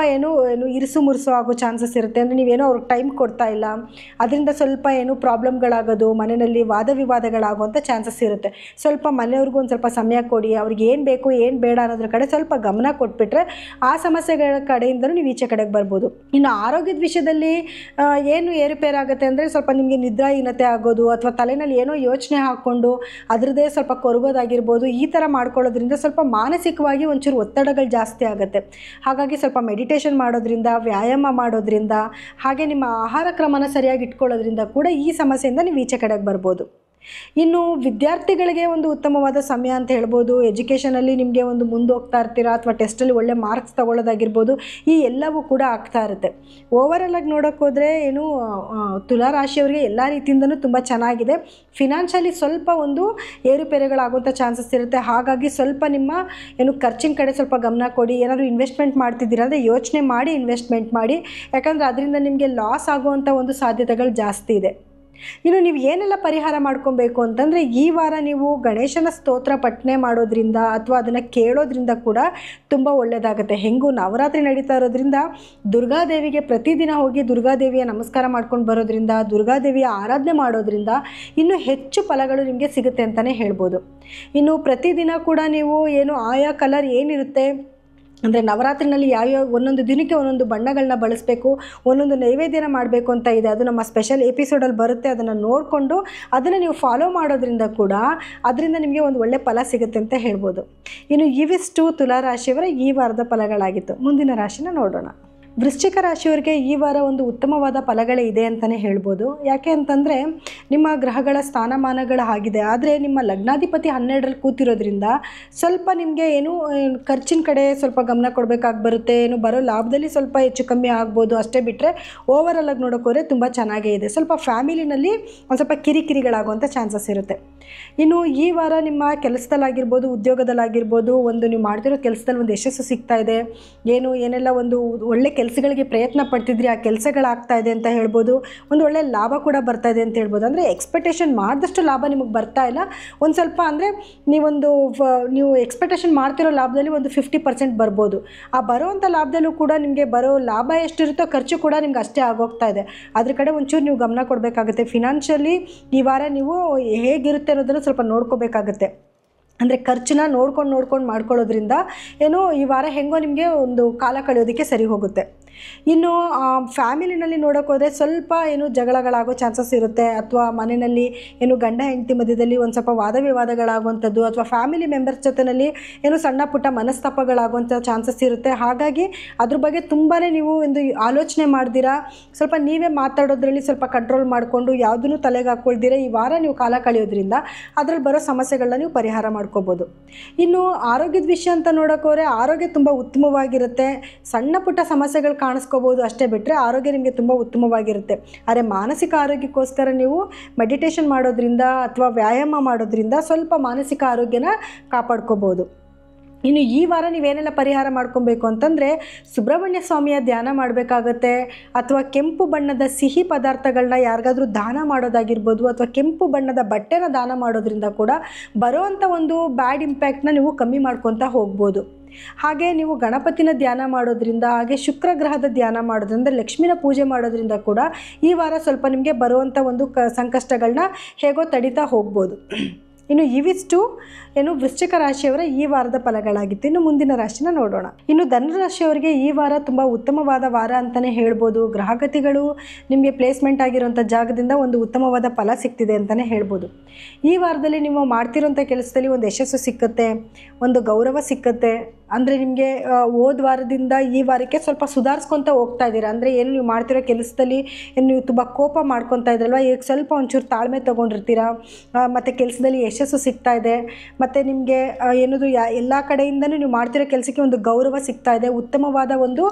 ಇರಿಸು ಮುರುಸು ಆಗೋ ಚಾನ್ಸಸ್ ಇರುತ್ತೆ. ಅಂದರೆ ನೀವೇನೋ ಅವ್ರಿಗೆ ಟೈಮ್ ಕೊಡ್ತಾ ಇಲ್ಲ, ಅದರಿಂದ ಸ್ವಲ್ಪ ಪ್ರಾಬ್ಲಮ್ಗಳಾಗೋದು, ಮನೆಯಲ್ಲಿ ವಾದ ವಿವಾದಗಳಾಗುವಂಥ ಚಾನ್ಸಸ್ ಇರುತ್ತೆ. ಸ್ವಲ್ಪ ಮನೆಯವ್ರಿಗೂ ಒಂದು ಸ್ವಲ್ಪ ಸಮಯ ಕೊಡಿ, ಅವ್ರಿಗೆ ಏನು ಬೇಕು ಏನು ಬೇಡ ಅನ್ನೋದ್ರ ಕಡೆ ಸ್ವಲ್ಪ ಗಮನ ಕೊಟ್ಬಿಟ್ರೆ ಆ ಸಮಸ್ಯೆಗಳ ಕಡೆಯಿಂದಲೂ ನೀವು ಈಚೆ ಕಡೆಗೆ ಬರ್ಬೋದು. ಇನ್ನು ಆರೋಗ್ಯದ ವಿಷಯದಲ್ಲಿ ಏರುಪೇರಾಗುತ್ತೆ ಅಂದರೆ ಸ್ವಲ್ಪ ನಿಮಗೆ ನಿದ್ರಾಹೀನತೆ ಆಗೋದು ಅಥವಾ ತಲೆಯಲ್ಲಿ ಏನೋ ಯೋಚನೆ ಹಾಕ್ಕೊಂಡು ಅದರದ್ದೇ ಸ್ವಲ್ಪ ಕೊರಗೋದಾಗಿರ್ಬೋದು. ಈ ಥರ ಮಾಡ್ಕೊಳ್ಳೋದ್ರಿಂದ ಸ್ವಲ್ಪ ಮಾನಸಿಕವಾಗಿ ಒಂಚೂರು ಒತ್ತಡಗಳು ಜಾಸ್ತಿ ಆಗುತ್ತೆ. ಹಾಗಾಗಿ ಸ್ವಲ್ಪ ಮೆಡಿಟೇಷನ್ ಮಾಡೋದ್ರಿಂದ, ವ್ಯಾಯಾಮ ಮಾಡೋದ್ರಿಂದ, ಹಾಗೆ ನಿಮ್ಮ ಆಹಾರ ಕ್ರಮನ ಸರಿಯಾಗಿ ಇಟ್ಕೊಳ್ಳೋದ್ರಿಂದ ಕೂಡ ಈ ಸಮಸ್ಯೆಯಿಂದ ನೀವು ಈಚೆ ಕಡೆಗೆ ಬರ್ಬೋದು. ಇನ್ನು ವಿದ್ಯಾರ್ಥಿಗಳಿಗೆ ಒಂದು ಉತ್ತಮವಾದ ಸಮಯ ಅಂತ ಹೇಳ್ಬೋದು. ಎಜುಕೇಷನಲ್ಲಿ ನಿಮಗೆ ಒಂದು ಮುಂದೆ ಹೋಗ್ತಾ ಇರ್ತೀರಾ ಅಥವಾ ಟೆಸ್ಟಲ್ಲಿ ಒಳ್ಳೆ ಮಾರ್ಕ್ಸ್ ತೊಗೊಳ್ಳೋದಾಗಿರ್ಬೋದು, ಈ ಎಲ್ಲವೂ ಕೂಡ ಆಗ್ತಾ ಇರುತ್ತೆ. ಓವರಾಲ್ ಆಗಿ ನೋಡೋಕೆ ಹೋದರೆ ತುಲಾ ರಾಶಿಯವರಿಗೆ ಎಲ್ಲ ರೀತಿಯಿಂದನೂ ತುಂಬ ಚೆನ್ನಾಗಿದೆ. ಫಿನಾನ್ಷಿಯಲಿ ಸ್ವಲ್ಪ ಒಂದು ಏರುಪೇರುಗಳಾಗುವಂಥ ಚಾನ್ಸಸ್ ಇರುತ್ತೆ. ಹಾಗಾಗಿ ಸ್ವಲ್ಪ ನಿಮ್ಮ ಖರ್ಚಿನ ಕಡೆ ಸ್ವಲ್ಪ ಗಮನ ಕೊಡಿ. ಏನಾದರೂ ಇನ್ವೆಸ್ಟ್ಮೆಂಟ್ ಮಾಡ್ತಿದ್ದೀರಾ ಅಂದರೆ ಯೋಚನೆ ಮಾಡಿ ಇನ್ವೆಸ್ಟ್ಮೆಂಟ್ ಮಾಡಿ, ಯಾಕಂದರೆ ಅದರಿಂದ ನಿಮಗೆ ಲಾಸ್ ಆಗುವಂಥ ಒಂದು ಸಾಧ್ಯತೆಗಳು ಜಾಸ್ತಿ ಇದೆ. ಇನ್ನು ನೀವು ಏನೆಲ್ಲ ಪರಿಹಾರ ಮಾಡ್ಕೊಬೇಕು ಅಂತಂದರೆ, ಈ ವಾರ ನೀವು ಗಣೇಶನ ಸ್ತೋತ್ರ ಪಠನೆ ಮಾಡೋದ್ರಿಂದ ಅಥವಾ ಅದನ್ನು ಕೇಳೋದ್ರಿಂದ ಕೂಡ ತುಂಬ ಒಳ್ಳೆಯದಾಗುತ್ತೆ. ಹೆಂಗೂ ನವರಾತ್ರಿ ನಡೀತಾ ಇರೋದ್ರಿಂದ ದುರ್ಗಾದೇವಿಗೆ ಪ್ರತಿದಿನ ಹೋಗಿ ದುರ್ಗಾದೇವಿಯ ನಮಸ್ಕಾರ ಮಾಡ್ಕೊಂಡು ಬರೋದ್ರಿಂದ, ದುರ್ಗಾದೇವಿಯ ಆರಾಧನೆ ಮಾಡೋದ್ರಿಂದ ಇನ್ನೂ ಹೆಚ್ಚು ಫಲಗಳು ನಿಮಗೆ ಸಿಗುತ್ತೆ ಅಂತಲೇ ಹೇಳ್ಬೋದು. ಇನ್ನು ಪ್ರತಿದಿನ ಕೂಡ ನೀವು ಏನು ಆಯಾ ಕಲರ್ ಏನಿರುತ್ತೆ ಅಂದರೆ ನವರಾತ್ರಿನಲ್ಲಿ ಯಾವ್ಯಾವ ಒಂದೊಂದು ದಿನಕ್ಕೆ ಒಂದೊಂದು ಬಣ್ಣಗಳನ್ನ ಬಳಸಬೇಕು, ಒಂದೊಂದು ನೈವೇದ್ಯನ ಮಾಡಬೇಕು ಅಂತ ಇದೆ. ಅದು ನಮ್ಮ ಸ್ಪೆಷಲ್ ಎಪಿಸೋಡಲ್ಲಿ ಬರುತ್ತೆ. ಅದನ್ನು ನೋಡಿಕೊಂಡು ಅದನ್ನು ನೀವು ಫಾಲೋ ಮಾಡೋದ್ರಿಂದ ಕೂಡ ಅದರಿಂದ ನಿಮಗೆ ಒಂದು ಒಳ್ಳೆಯ ಫಲ ಸಿಗುತ್ತೆ ಅಂತ ಹೇಳ್ಬೋದು. ಇನ್ನು ಇವಿಷ್ಟು ತುಲಾರಾಶಿಯವರ ಈ ವಾರದ ಫಲಗಳಾಗಿತ್ತು. ಮುಂದಿನ ರಾಶಿನ ನೋಡೋಣ. ವೃಶ್ಚಿಕ ರಾಶಿಯವರಿಗೆ ಈ ವಾರ ಒಂದು ಉತ್ತಮವಾದ ಫಲಗಳೇ ಇದೆ ಅಂತಲೇ ಹೇಳ್ಬೋದು. ಯಾಕೆ ಅಂತಂದರೆ ನಿಮ್ಮ ಗ್ರಹಗಳ ಸ್ಥಾನಮಾನಗಳು ಆಗಿದೆ. ಆದರೆ ನಿಮ್ಮ ಲಗ್ನಾಧಿಪತಿ 12ರಲ್ಲಿ ಕೂತಿರೋದ್ರಿಂದ ಸ್ವಲ್ಪ ನಿಮಗೆ ಏನು ಖರ್ಚಿನ ಕಡೆ ಸ್ವಲ್ಪ ಗಮನ ಕೊಡಬೇಕಾಗಿ ಬರುತ್ತೆ. ಏನು ಬರೋ ಲಾಭದಲ್ಲಿ ಸ್ವಲ್ಪ ಹೆಚ್ಚು ಕಮ್ಮಿ ಆಗ್ಬೋದು. ಅಷ್ಟೇ ಬಿಟ್ಟರೆ ಓವರಾಲ್ ಆಗಿ ನೋಡೋಕೋದ್ರೆ ತುಂಬ ಚೆನ್ನಾಗೇ ಇದೆ. ಸ್ವಲ್ಪ ಫ್ಯಾಮಿಲಿನಲ್ಲಿ ಒಂದು ಸ್ವಲ್ಪ ಕಿರಿಕಿರಿಗಳಾಗುವಂಥ ಚಾನ್ಸಸ್ ಇರುತ್ತೆ. ಇನ್ನು ಈ ವಾರ ನಿಮ್ಮ ಕೆಲಸದಲ್ಲಾಗಿರ್ಬೋದು, ಉದ್ಯೋಗದಲ್ಲಾಗಿರ್ಬೋದು, ಒಂದು ನೀವು ಮಾಡ್ತಿರೋ ಕೆಲಸದಲ್ಲಿ ಒಂದು ಯಶಸ್ಸು ಸಿಗ್ತಾ ಇದೆ. ಏನೆಲ್ಲ ಒಂದು ಒಳ್ಳೆ ಕೆಲಸಗಳಿಗೆ ಪ್ರಯತ್ನ ಪಡ್ತಿದ್ರಿ, ಆ ಕೆಲಸಗಳಾಗ್ತಾ ಇದೆ ಅಂತ ಹೇಳ್ಬೋದು. ಒಂದು ಒಳ್ಳೆ ಲಾಭ ಕೂಡ ಬರ್ತಾ ಇದೆ ಅಂತ ಹೇಳ್ಬೋದು. ಅಂದರೆ ಎಕ್ಸ್ಪೆಕ್ಟೇಷನ್ ಮಾಡಿದಷ್ಟು ಲಾಭ ನಿಮಗೆ ಬರ್ತಾ ಇಲ್ಲ. ಒಂದು ಸ್ವಲ್ಪ ಅಂದರೆ ನೀವು ಎಕ್ಸ್ಪೆಕ್ಟೇಷನ್ ಮಾಡ್ತಿರೋ ಲಾಭದಲ್ಲಿ ಒಂದು 50% ಬರ್ಬೋದು. ಆ ಬರೋವಂಥ ಲಾಭದಲ್ಲೂ ಕೂಡ ನಿಮಗೆ ಬರೋ ಲಾಭ ಎಷ್ಟಿರುತ್ತೋ ಖರ್ಚು ಕೂಡ ನಿಮ್ಗೆ ಅಷ್ಟೇ ಆಗೋಗ್ತಾ ಇದೆ. ಅದ್ರ ಕಡೆ ಒಂಚೂರು ನೀವು ಗಮನ ಕೊಡಬೇಕಾಗುತ್ತೆ. ಫಿನಾನ್ಷಿಯಲಿ ಈ ವಾರ ನೀವು ಹೇಗಿರುತ್ತೆ ಅನ್ನೋದನ್ನು ಸ್ವಲ್ಪ ನೋಡ್ಕೋಬೇಕಾಗುತ್ತೆ. ಅಂದರೆ ಖರ್ಚನ್ನ ನೋಡ್ಕೊಂಡು ಮಾಡ್ಕೊಳ್ಳೋದ್ರಿಂದ ಈ ವಾರ ಹೆಂಗೋ ನಿಮಗೆ ಒಂದು ಕಾಲ ಕಳೆಯೋದಕ್ಕೆ ಸರಿ ಹೋಗುತ್ತೆ. ಇನ್ನು ಫ್ಯಾಮಿಲಿನಲ್ಲಿ ನೋಡೋಕ್ಕೋದ್ರೆ ಸ್ವಲ್ಪ ಜಗಳಗಳಾಗೋ ಚಾನ್ಸಸ್ ಇರುತ್ತೆ. ಅಥವಾ ಮನೆಯಲ್ಲಿ ಗಂಡ ಹೆಂಡತಿ ಮಧ್ಯದಲ್ಲಿ ಒಂದು ಸ್ವಲ್ಪ ವಾದ ವಿವಾದಗಳಾಗುವಂಥದ್ದು, ಅಥವಾ ಫ್ಯಾಮಿಲಿ ಮೆಂಬರ್ಸ್ ಜೊತೆಯಲ್ಲಿ ಸಣ್ಣ ಪುಟ್ಟ ಮನಸ್ತಾಪಗಳಾಗುವಂಥ ಚಾನ್ಸಸ್ ಇರುತ್ತೆ. ಹಾಗಾಗಿ ಅದ್ರ ಬಗ್ಗೆ ತುಂಬಾ ನೀವು ಒಂದು ಆಲೋಚನೆ ಮಾಡ್ದಿರಾ ಸ್ವಲ್ಪ ನೀವೇ ಮಾತಾಡೋದ್ರಲ್ಲಿ ಸ್ವಲ್ಪ ಕಂಟ್ರೋಲ್ ಮಾಡಿಕೊಂಡು ಯಾವುದನ್ನು ತಲೆಗೆ ಹಾಕ್ಕೊಳ್ದಿರ ಈ ವಾರ ನೀವು ಕಾಲ ಕಳೆಯೋದ್ರಿಂದ ಅದರಲ್ಲಿ ಬರೋ ಸಮಸ್ಯೆಗಳನ್ನ ನೀವು ಪರಿಹಾರ ಮಾಡ್ಕೋಬೋದು. ಇನ್ನು ಆರೋಗ್ಯದ ವಿಷಯ ಅಂತ ನೋಡೋಕೋರೆ ಆರೋಗ್ಯ ತುಂಬ ಉತ್ತಮವಾಗಿರುತ್ತೆ. ಸಣ್ಣ ಪುಟ್ಟ ಸಮಸ್ಯೆಗಳು ಕಾಣಿಸ್ಕೋಬೋದು. ಅಷ್ಟೇ ಬಿಟ್ಟರೆ ಆರೋಗ್ಯ ನಿಮಗೆ ತುಂಬ ಉತ್ತಮವಾಗಿರುತ್ತೆ. ಆದರೆ ಮಾನಸಿಕ ಆರೋಗ್ಯಕ್ಕೋಸ್ಕರ ನೀವು ಮೆಡಿಟೇಷನ್ ಮಾಡೋದ್ರಿಂದ ಅಥವಾ ವ್ಯಾಯಾಮ ಮಾಡೋದ್ರಿಂದ ಸ್ವಲ್ಪ ಮಾನಸಿಕ ಆರೋಗ್ಯನ ಕಾಪಾಡ್ಕೋಬೋದು. ಇನ್ನು ಈ ವಾರ ನೀವೇನೆಲ್ಲ ಪರಿಹಾರ ಮಾಡ್ಕೊಬೇಕು ಅಂತಂದರೆ, ಸುಬ್ರಹ್ಮಣ್ಯ ಸ್ವಾಮಿಯ ಧ್ಯಾನ ಮಾಡಬೇಕಾಗತ್ತೆ. ಅಥವಾ ಕೆಂಪು ಬಣ್ಣದ ಸಿಹಿ ಪದಾರ್ಥಗಳನ್ನ ಯಾರಿಗಾದ್ರೂ ದಾನ ಮಾಡೋದಾಗಿರ್ಬೋದು, ಅಥವಾ ಕೆಂಪು ಬಣ್ಣದ ಬಟ್ಟೆನ ದಾನ ಮಾಡೋದ್ರಿಂದ ಕೂಡ ಬರೋವಂಥ ಒಂದು ಬ್ಯಾಡ್ ಇಂಪ್ಯಾಕ್ಟ್ನ ನೀವು ಕಮ್ಮಿ ಮಾಡ್ಕೊತಾ ಹೋಗ್ಬೋದು. ಹಾಗೆ ನೀವು ಗಣಪತಿನ ಧ್ಯಾನ ಮಾಡೋದ್ರಿಂದ, ಹಾಗೆ ಶುಕ್ರ ಗ್ರಹದ ಧ್ಯಾನ ಮಾಡೋದ್ರಿಂದ, ಲಕ್ಷ್ಮಿನ ಪೂಜೆ ಮಾಡೋದ್ರಿಂದ ಕೂಡ ಈ ವಾರ ಸ್ವಲ್ಪ ನಿಮಗೆ ಬರುವಂಥ ಒಂದು ಸಂಕಷ್ಟಗಳನ್ನ ಹೇಗೋ ತಡಿತಾ ಹೋಗ್ಬೋದು. ಇನ್ನು ಇವಿಷ್ಟು ವೃಶ್ಚಿಕ ರಾಶಿಯವರ ಈ ವಾರದ ಫಲಗಳಾಗಿತ್ತು. ಇನ್ನು ಮುಂದಿನ ರಾಶಿನ ನೋಡೋಣ. ಇನ್ನು ಧನುರಾಶಿಯವರಿಗೆ ಈ ವಾರ ತುಂಬ ಉತ್ತಮವಾದ ವಾರ ಅಂತಲೇ ಹೇಳ್ಬೋದು. ಗ್ರಹಗತಿಗಳು ನಿಮಗೆ ಪ್ಲೇಸ್ಮೆಂಟ್ ಆಗಿರೋಂಥ ಜಾಗದಿಂದ ಒಂದು ಉತ್ತಮವಾದ ಫಲ ಸಿಗ್ತಿದೆ ಅಂತಲೇ ಹೇಳ್ಬೋದು. ಈ ವಾರದಲ್ಲಿ ನೀವು ಮಾಡ್ತಿರೋಂಥ ಕೆಲಸದಲ್ಲಿ ಒಂದು ಯಶಸ್ಸು ಸಿಕ್ಕತ್ತೆ, ಒಂದು ಗೌರವ ಸಿಕ್ಕತ್ತೆ. ಅಂದರೆ ನಿಮಗೆ ಹೋದ ವಾರದಿಂದ ಈ ವಾರಕ್ಕೆ ಸ್ವಲ್ಪ ಸುಧಾರಿಸ್ಕೊತ ಹೋಗ್ತಾ ಇದ್ದೀರಾ. ಅಂದರೆ ನೀವು ಮಾಡ್ತಿರೋ ಕೆಲಸದಲ್ಲಿ ನೀವು ತುಂಬ ಕೋಪ ಮಾಡ್ಕೊತಾ ಇದ್ರಲ್ವ, ಈಗ ಸ್ವಲ್ಪ ಒಂಚೂರು ತಾಳ್ಮೆ ತೊಗೊಂಡಿರ್ತೀರ. ಮತ್ತು ಕೆಲಸದಲ್ಲಿ ಯಶಸ್ಸು ಸಿಗ್ತಾ ಇದೆ. ಮತ್ತು ನಿಮಗೆ ಎಲ್ಲ ಕಡೆಯಿಂದನೂ ನೀವು ಮಾಡ್ತಿರೋ ಕೆಲಸಕ್ಕೆ ಒಂದು ಗೌರವ ಸಿಗ್ತಾ ಇದೆ. ಉತ್ತಮವಾದ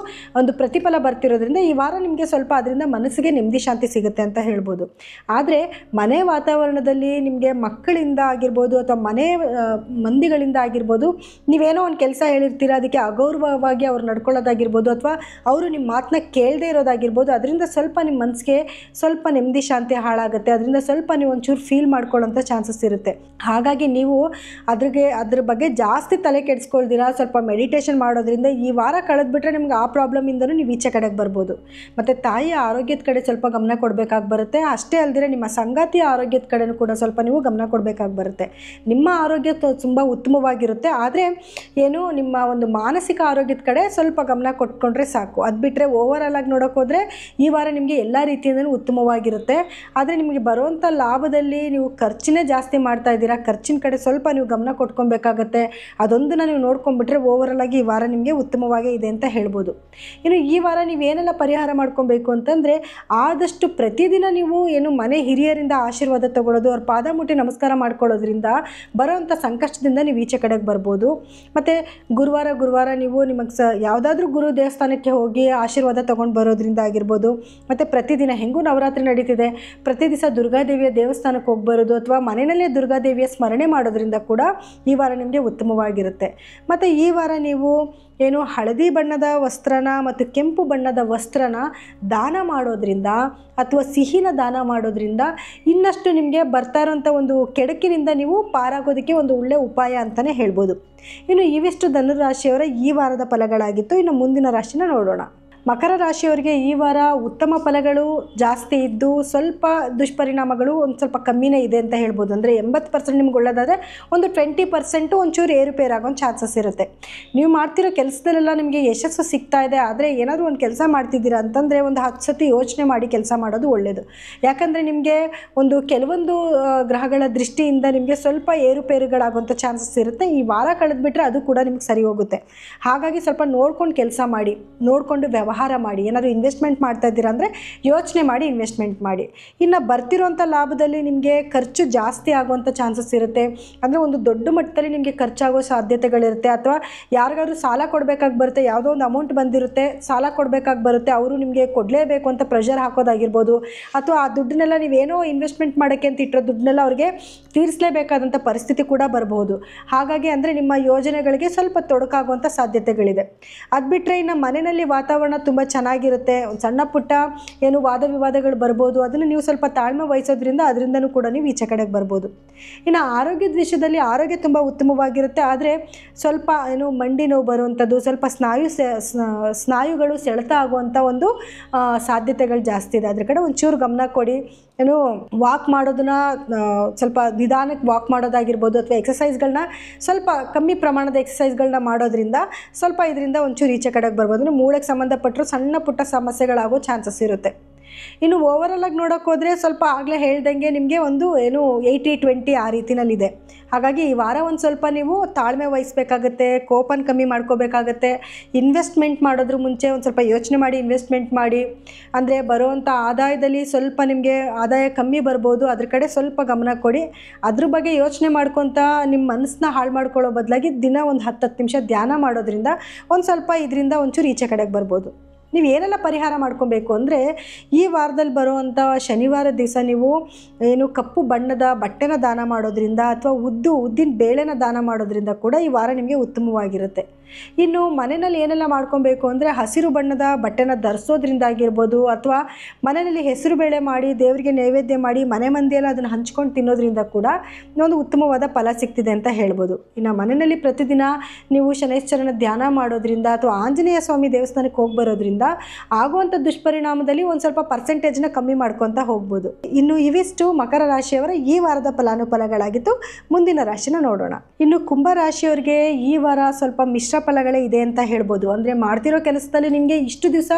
ಒಂದು ಪ್ರತಿಫಲ ಬರ್ತಿರೋದ್ರಿಂದ ಈ ವಾರ ನಿಮಗೆ ಸ್ವಲ್ಪ ಅದರಿಂದ ಮನಸ್ಸಿಗೆ ನೆಮ್ಮದಿ ಶಾಂತಿ ಸಿಗುತ್ತೆ ಅಂತ ಹೇಳ್ಬೋದು. ಆದರೆ ಮನೆ ವಾತಾವರಣದಲ್ಲಿ ನಿಮಗೆ ಮಕ್ಕಳಿಂದ ಆಗಿರ್ಬೋದು ಅಥವಾ ಮನೆ ಮಂದಿಗಳಿಂದ ಆಗಿರ್ಬೋದು, ನೀವೇನೋ ಒಂದು ಕೆಲಸ ಹೇಳಿರ್ತೀರ, ಅದಕ್ಕೆ ಅಗೌರವವಾಗಿ ಅವ್ರು ನಡ್ಕೊಳ್ಳೋದಾಗಿರ್ಬೋದು, ಅಥವಾ ಅವರು ನಿಮ್ಮ ಮಾತನ್ನ ಕೇಳದೇ ಇರೋದಾಗಿರ್ಬೋದು, ಅದರಿಂದ ಸ್ವಲ್ಪ ನಿಮ್ಮ ಮನಸ್ಸಿಗೆ ಸ್ವಲ್ಪ ನೆಮ್ಮದಿ ಶಾಂತಿ ಹಾಳಾಗುತ್ತೆ. ಅದರಿಂದ ಸ್ವಲ್ಪ ನೀವು ಒಂಚೂರು ಫೀಲ್ ಮಾಡ್ಕೊಳ್ಳೋಂಥ ಚಾನ್ಸಸ್ ಇರುತ್ತೆ. ಹಾಗಾಗಿ ನೀವು ಅದ್ರ ಬಗ್ಗೆ ಜಾಸ್ತಿ ತಲೆ ಕೆಡಿಸ್ಕೊಳ್ದಿರ ಸ್ವಲ್ಪ ಮೆಡಿಟೇಷನ್ ಮಾಡೋದ್ರಿಂದ ಈ ವಾರ ಕಳೆದ್ಬಿಟ್ರೆ ನಿಮ್ಗೆ ಆ ಪ್ರಾಬ್ಲಮಿಂದನೂ ನೀವು ಈಚೆ ಕಡೆಗೆ ಬರ್ಬೋದು. ಮತ್ತು ತಾಯಿಯ ಆರೋಗ್ಯದ ಕಡೆ ಸ್ವಲ್ಪ ಗಮನ ಕೊಡಬೇಕಾಗಿ ಬರುತ್ತೆ. ಅಷ್ಟೇ ಅಲ್ಲದೆ ನಿಮ್ಮ ಸಂಗಾತಿಯ ಆರೋಗ್ಯದ ಕಡೆನೂ ಕೂಡ ಸ್ವಲ್ಪ ನೀವು ಗಮನ ಕೊಡಬೇಕಾಗಿ ಬರುತ್ತೆ. ನಿಮ್ಮ ಆರೋಗ್ಯ ತುಂಬ ಉತ್ತಮವಾಗಿರುತ್ತೆ. ಆದರೆ ನಿಮ್ಮ ಒಂದು ಮಾನಸಿಕ ಆರೋಗ್ಯದ ಕಡೆ ಸ್ವಲ್ಪ ಗಮನ ಕೊಟ್ಕೊಂಡ್ರೆ ಸಾಕು. ಅದು ಬಿಟ್ಟರೆ ಓವರಾಲ್ ಆಗಿ ನೋಡೋಕ್ಕೋದ್ರೆ ಈ ವಾರ ನಿಮಗೆ ಎಲ್ಲ ರೀತಿಯಿಂದಲೂ ಉತ್ತಮವಾಗಿರುತ್ತೆ. ಆದರೆ ನಿಮಗೆ ಬರುವಂಥ ಲಾಭದಲ್ಲಿ ನೀವು ಖರ್ಚನ್ನೇ ಜಾಸ್ತಿ ಮಾಡ್ತಾ ಇದ್ದೀರಾ. ಖರ್ಚಿನ ಕಡೆ ಸ್ವಲ್ಪ ನೀವು ಗಮನ ಕೊಟ್ಕೊಬೇಕಾಗತ್ತೆ. ಅದೊಂದನ್ನು ನೀವು ನೋಡ್ಕೊಂಡ್ಬಿಟ್ರೆ ಓವರಾಲ್ ಆಗಿ ಈ ವಾರ ನಿಮಗೆ ಉತ್ತಮವಾಗೇ ಇದೆ ಅಂತ ಹೇಳ್ಬೋದು. ಇನ್ನು ಈ ವಾರ ನೀವೇನೆಲ್ಲ ಪರಿಹಾರ ಮಾಡ್ಕೊಬೇಕು ಅಂತಂದರೆ, ಆದಷ್ಟು ಪ್ರತಿದಿನ ನೀವು ಮನೆ ಹಿರಿಯರಿಂದ ಆಶೀರ್ವಾದ ತಗೊಳ್ಳೋದು, ಅವ್ರ ಪಾದ ಮುಟ್ಟಿ ನಮಸ್ಕಾರ ಮಾಡ್ಕೊಳ್ಳೋದ್ರಿಂದ ಬರೋವಂಥ ಸಂಕಷ್ಟದಿಂದ ನೀವು ಈಚೆ ಕಡೆಗೆ ಬರ್ಬೋದು. ಮತ್ತು ಗುರುವಾರ ನೀವು ನಿಮಗೆ ಯಾವುದಾದ್ರೂ ಗುರು ದೇವಸ್ಥಾನಕ್ಕೆ ಹೋಗಿ ಆಶೀರ್ವಾದ ತೊಗೊಂಡು ಬರೋದ್ರಿಂದ ಆಗಿರ್ಬೋದು. ಮತ್ತು ಪ್ರತಿದಿನ ಹೆಂಗೂ ನವರಾತ್ರಿ ನಡೀತಿದೆ, ಪ್ರತಿ ದಿವಸ ದುರ್ಗಾದೇವಿಯ ದೇವಸ್ಥಾನಕ್ಕೆ ಹೋಗಿ ಬರೋದು, ಅಥವಾ ಮನೆಯಲ್ಲೇ ದುರ್ಗಾದೇವಿ ದೇವಿಯ ಸ್ಮರಣೆ ಮಾಡೋದ್ರಿಂದ ಕೂಡ ಈ ವಾರ ನಿಮಗೆ ಉತ್ತಮವಾಗಿರುತ್ತೆ. ಮತ್ತು ಈ ವಾರ ನೀವು ಏನು ಹಳದಿ ಬಣ್ಣದ ವಸ್ತ್ರನ ಮತ್ತು ಕೆಂಪು ಬಣ್ಣದ ವಸ್ತ್ರನ ದಾನ ಮಾಡೋದ್ರಿಂದ ಅಥವಾ ಸಿಹಿನ ದಾನ ಮಾಡೋದ್ರಿಂದ ಇನ್ನಷ್ಟು ನಿಮಗೆ ಬರ್ತಾ ಇರೋಂಥ ಒಂದು ಕೆಡುಕಿನಿಂದ ನೀವು ಪಾರಾಗೋದಕ್ಕೆ ಒಂದು ಒಳ್ಳೆಯ ಉಪಾಯ ಅಂತಲೇ ಹೇಳ್ಬೋದು. ಇನ್ನು ಇವಿಷ್ಟು ಧನುರಾಶಿಯವರ ಈ ವಾರದ ಫಲಗಳಾಗಿತ್ತು. ಇನ್ನು ಮುಂದಿನ ರಾಶಿನ ನೋಡೋಣ. ಮಕರ ರಾಶಿಯವರಿಗೆ ಈ ವಾರ ಉತ್ತಮ ಫಲಗಳು ಜಾಸ್ತಿ ಇದ್ದು ಸ್ವಲ್ಪ ದುಷ್ಪರಿಣಾಮಗಳು ಒಂದು ಸ್ವಲ್ಪ ಕಮ್ಮಿನೇ ಇದೆ ಅಂತ ಹೇಳ್ಬೋದು. ಅಂದರೆ 80% ನಿಮ್ಗೆ ಒಳ್ಳೆದಾದರೆ ಒಂದು 20% ಒಂಚೂರು ಏರುಪೇರಾಗೋ ಚಾನ್ಸಸ್ ಇರುತ್ತೆ. ನೀವು ಮಾಡ್ತಿರೋ ಕೆಲಸದಲ್ಲೆಲ್ಲ ನಿಮಗೆ ಯಶಸ್ಸು ಸಿಗ್ತಾ ಇದೆ. ಆದರೆ ಏನಾದರೂ ಒಂದು ಕೆಲಸ ಮಾಡ್ತಿದ್ದೀರಾ ಅಂತಂದರೆ ಒಂದು 10 ಸತಿ ಯೋಚನೆ ಮಾಡಿ ಕೆಲಸ ಮಾಡೋದು ಒಳ್ಳೆಯದು. ಯಾಕಂದರೆ ನಿಮಗೆ ಒಂದು ಕೆಲವೊಂದು ಗ್ರಹಗಳ ದೃಷ್ಟಿಯಿಂದ ನಿಮಗೆ ಸ್ವಲ್ಪ ಏರುಪೇರುಗಳಾಗುವಂಥ ಚಾನ್ಸಸ್ ಇರುತ್ತೆ. ಈ ವಾರ ಕಳೆದ್ಬಿಟ್ರೆ ಅದು ಕೂಡ ನಿಮ್ಗೆ ಸರಿ ಹೋಗುತ್ತೆ. ಹಾಗಾಗಿ ಸ್ವಲ್ಪ ನೋಡ್ಕೊಂಡು ಕೆಲಸ ಮಾಡಿ, ನೋಡಿಕೊಂಡು ವ್ಯವಹಾರ ಮಾಡಿ. ಏನಾದರೂ ಇನ್ವೆಸ್ಟ್ಮೆಂಟ್ ಮಾಡ್ತಾ ಇದ್ದೀರಾ ಅಂದರೆ ಯೋಚನೆ ಮಾಡಿ ಇನ್ವೆಸ್ಟ್ಮೆಂಟ್ ಮಾಡಿ. ಇನ್ನು ಬರ್ತಿರೋಂಥ ಲಾಭದಲ್ಲಿ ನಿಮಗೆ ಖರ್ಚು ಜಾಸ್ತಿ ಆಗುವಂಥ ಚಾನ್ಸಸ್ ಇರುತ್ತೆ. ಅಂದರೆ ಒಂದು ದೊಡ್ಡ ಮಟ್ಟದಲ್ಲಿ ನಿಮಗೆ ಖರ್ಚಾಗೋ ಸಾಧ್ಯತೆಗಳಿರುತ್ತೆ. ಅಥವಾ ಯಾರಿಗಾದ್ರೂ ಸಾಲ ಕೊಡಬೇಕಾಗಿ ಬರುತ್ತೆ, ಯಾವುದೋ ಒಂದು ಅಮೌಂಟ್ ಬಂದಿರುತ್ತೆ, ಸಾಲ ಕೊಡಬೇಕಾಗಿ ಬರುತ್ತೆ, ಅವರು ನಿಮಗೆ ಕೊಡಲೇಬೇಕು ಅಂತ ಪ್ರೆಷರ್ ಹಾಕೋದಾಗಿರ್ಬೋದು. ಅಥವಾ ಆ ದುಡ್ಡನ್ನೆಲ್ಲ ನೀವೇನೋ ಇನ್ವೆಸ್ಟ್ಮೆಂಟ್ ಮಾಡೋಕ್ಕೆ ಅಂತ ಇಟ್ಟರೋ ದುಡ್ಡನ್ನೆಲ್ಲ ಅವ್ರಿಗೆ ತೀರಿಸಲೇಬೇಕಾದಂಥ ಪರಿಸ್ಥಿತಿ ಕೂಡ ಬರಬಹುದು. ಹಾಗಾಗಿ ಅಂದರೆ ನಿಮ್ಮ ಯೋಜನೆಗಳಿಗೆ ಸ್ವಲ್ಪ ತೊಡಕಾಗುವಂಥ ಸಾಧ್ಯತೆಗಳಿದೆ. ಅದು ಬಿಟ್ಟರೆ ಇನ್ನು ಮನೆಯಲ್ಲಿ ವಾತಾವರಣ ತುಂಬ ಚೆನ್ನಾಗಿರುತ್ತೆ. ಒಂದು ಸಣ್ಣ ಪುಟ್ಟ ಏನು ವಾದ ವಿವಾದಗಳು ಬರ್ಬೋದು, ಅದನ್ನು ನೀವು ಸ್ವಲ್ಪ ತಾಳ್ಮೆ ವಹಿಸೋದ್ರಿಂದ ಅದರಿಂದನೂ ಕೂಡ ನೀವು ಈಚೆ ಕಡೆಗೆ ಬರ್ಬೋದು. ಇನ್ನು ಆರೋಗ್ಯದ ವಿಷಯದಲ್ಲಿ ಆರೋಗ್ಯ ತುಂಬ ಉತ್ತಮವಾಗಿರುತ್ತೆ. ಆದರೆ ಸ್ವಲ್ಪ ಏನು ಮಂಡಿ ನೋವು ಬರುವಂಥದ್ದು, ಸ್ವಲ್ಪ ಸ್ನಾಯುಗಳು ಸೆಳೆತ ಆಗುವಂಥ ಒಂದು ಸಾಧ್ಯತೆಗಳು ಜಾಸ್ತಿ ಇದೆ. ಅದ್ರ ಕಡೆ ಒಂಚೂರು ಗಮನ ಕೊಡಿ. ಏನು ವಾಕ್ ಮಾಡೋದನ್ನ ಸ್ವಲ್ಪ ನಿಧಾನಕ್ಕೆ ವಾಕ್ ಮಾಡೋದಾಗಿರ್ಬೋದು, ಅಥವಾ ಎಕ್ಸಸೈಸ್ಗಳನ್ನ ಸ್ವಲ್ಪ ಕಮ್ಮಿ ಪ್ರಮಾಣದ ಎಕ್ಸಸೈಸ್ಗಳನ್ನ ಮಾಡೋದ್ರಿಂದ ಸ್ವಲ್ಪ ಇದರಿಂದ ಒಂಚೂರು ಈಚೆ ಕಡೆಗೆ ಬರ್ಬೋದು. ಅಂದರೆ ಮೂಳೆಗೆ ಸಂಬಂಧಪಟ್ಟರು ಸಣ್ಣ ಪುಟ್ಟ ಸಮಸ್ಯೆಗಳಾಗೋ ಚಾನ್ಸಸ್ ಇರುತ್ತೆ. ಇನ್ನು ಓವರಾಲಾಗಿ ನೋಡೋಕೆ ಹೋದರೆ ಸ್ವಲ್ಪ ಆಗಲೇ ಹೇಳ್ದಂಗೆ ನಿಮಗೆ ಒಂದು ಏನು 80-20 ಆ ರೀತಿನಲ್ಲಿದೆ. ಹಾಗಾಗಿ ಈ ವಾರ ಒಂದು ಸ್ವಲ್ಪ ನೀವು ತಾಳ್ಮೆ ವಹಿಸಬೇಕಾಗತ್ತೆ, ಕೋಪನ ಕಮ್ಮಿ ಮಾಡ್ಕೋಬೇಕಾಗತ್ತೆ. ಇನ್ವೆಸ್ಟ್ಮೆಂಟ್ ಮಾಡೋದ್ರ ಮುಂಚೆ ಒಂದು ಸ್ವಲ್ಪ ಯೋಚನೆ ಮಾಡಿ ಇನ್ವೆಸ್ಟ್ಮೆಂಟ್ ಮಾಡಿ. ಅಂದರೆ ಬರುವಂಥ ಆದಾಯದಲ್ಲಿ ಸ್ವಲ್ಪ ನಿಮಗೆ ಆದಾಯ ಕಮ್ಮಿ ಬರ್ಬೋದು, ಅದ್ರ ಕಡೆ ಸ್ವಲ್ಪ ಗಮನ ಕೊಡಿ. ಅದ್ರ ಬಗ್ಗೆ ಯೋಚನೆ ಮಾಡ್ಕೊತ ನಿಮ್ಮ ಮನಸ್ಸನ್ನ ಹಾಳು ಮಾಡ್ಕೊಳ್ಳೋ ಬದಲಾಗಿ ದಿನ ಒಂದು 10 ನಿಮಿಷ ಧ್ಯಾನ ಮಾಡೋದ್ರಿಂದ ಒಂದು ಸ್ವಲ್ಪ ಇದರಿಂದ ಒಂಚೂರು ಈಚೆ ಕಡೆಗೆ ಬರ್ಬೋದು. ನೀವು ಏನೆಲ್ಲ ಪರಿಹಾರ ಮಾಡ್ಕೊಬೇಕು ಅಂದರೆ ಈ ವಾರದಲ್ಲಿ ಬರುವಂಥ ಶನಿವಾರ ದಿವಸ ನೀವು ಏನು ಕಪ್ಪು ಬಣ್ಣದ ಬಟ್ಟೆನ ದಾನ ಮಾಡೋದ್ರಿಂದ ಅಥವಾ ಉದ್ದಿನ ಬೇಳೆನ ದಾನ ಮಾಡೋದ್ರಿಂದ ಕೂಡ ಈ ವಾರ ನಿಮಗೆ ಉತ್ತಮವಾಗಿರುತ್ತೆ. ಇನ್ನು ಮನೆಯಲ್ಲಿ ಏನೆಲ್ಲ ಮಾಡ್ಕೊಬೇಕು ಅಂದರೆ ಹಸಿರು ಬಣ್ಣದ ಬಟ್ಟೆನ ಧರಿಸೋದ್ರಿಂದ ಆಗಿರ್ಬೋದು, ಅಥವಾ ಮನೆಯಲ್ಲಿ ಹೆಸರು ಬೇಳೆ ಮಾಡಿ ದೇವರಿಗೆ ನೈವೇದ್ಯ ಮಾಡಿ ಮನೆ ಮಂದಿಯೆಲ್ಲ ಅದನ್ನು ಹಂಚ್ಕೊಂಡು ತಿನ್ನೋದ್ರಿಂದ ಕೂಡ ಒಂದು ಉತ್ತಮವಾದ ಫಲ ಸಿಗ್ತಿದೆ ಅಂತ ಹೇಳ್ಬೋದು. ಇನ್ನು ಮನೆಯಲ್ಲಿ ಪ್ರತಿದಿನ ನೀವು ಶನೈಶ್ಚರನ ಧ್ಯಾನ ಮಾಡೋದ್ರಿಂದ ಅಥವಾ ಆಂಜನೇಯ ಸ್ವಾಮಿ ದೇವಸ್ಥಾನಕ್ಕೆ ಹೋಗಿ ಬರೋದ್ರಿಂದ ಆಗುವಂಥ ದುಷ್ಪರಿಣಾಮದಲ್ಲಿ ಒಂದು ಸ್ವಲ್ಪ ಪರ್ಸೆಂಟೇಜ್ನ ಕಮ್ಮಿ ಮಾಡ್ಕೊತ ಹೋಗ್ಬೋದು. ಇನ್ನು ಇವಿಷ್ಟು ಮಕರ ರಾಶಿಯವರ ಈ ವಾರದ ಫಲಾನುಫಲಗಳಾಗಿತ್ತು. ಮುಂದಿನ ರಾಶಿನ ನೋಡೋಣ. ಇನ್ನು ಕುಂಭ ರಾಶಿಯವರಿಗೆ ಈ ವಾರ ಸ್ವಲ್ಪ ಮಿಶ್ರ ಫಲಗಳೇ ಇದೆ ಅಂತ ಹೇಳ್ಬೋದು. ಅಂದರೆ ಮಾಡ್ತಿರೋ ಕೆಲಸದಲ್ಲಿ ನಿಮಗೆ ಇಷ್ಟು ದಿವಸ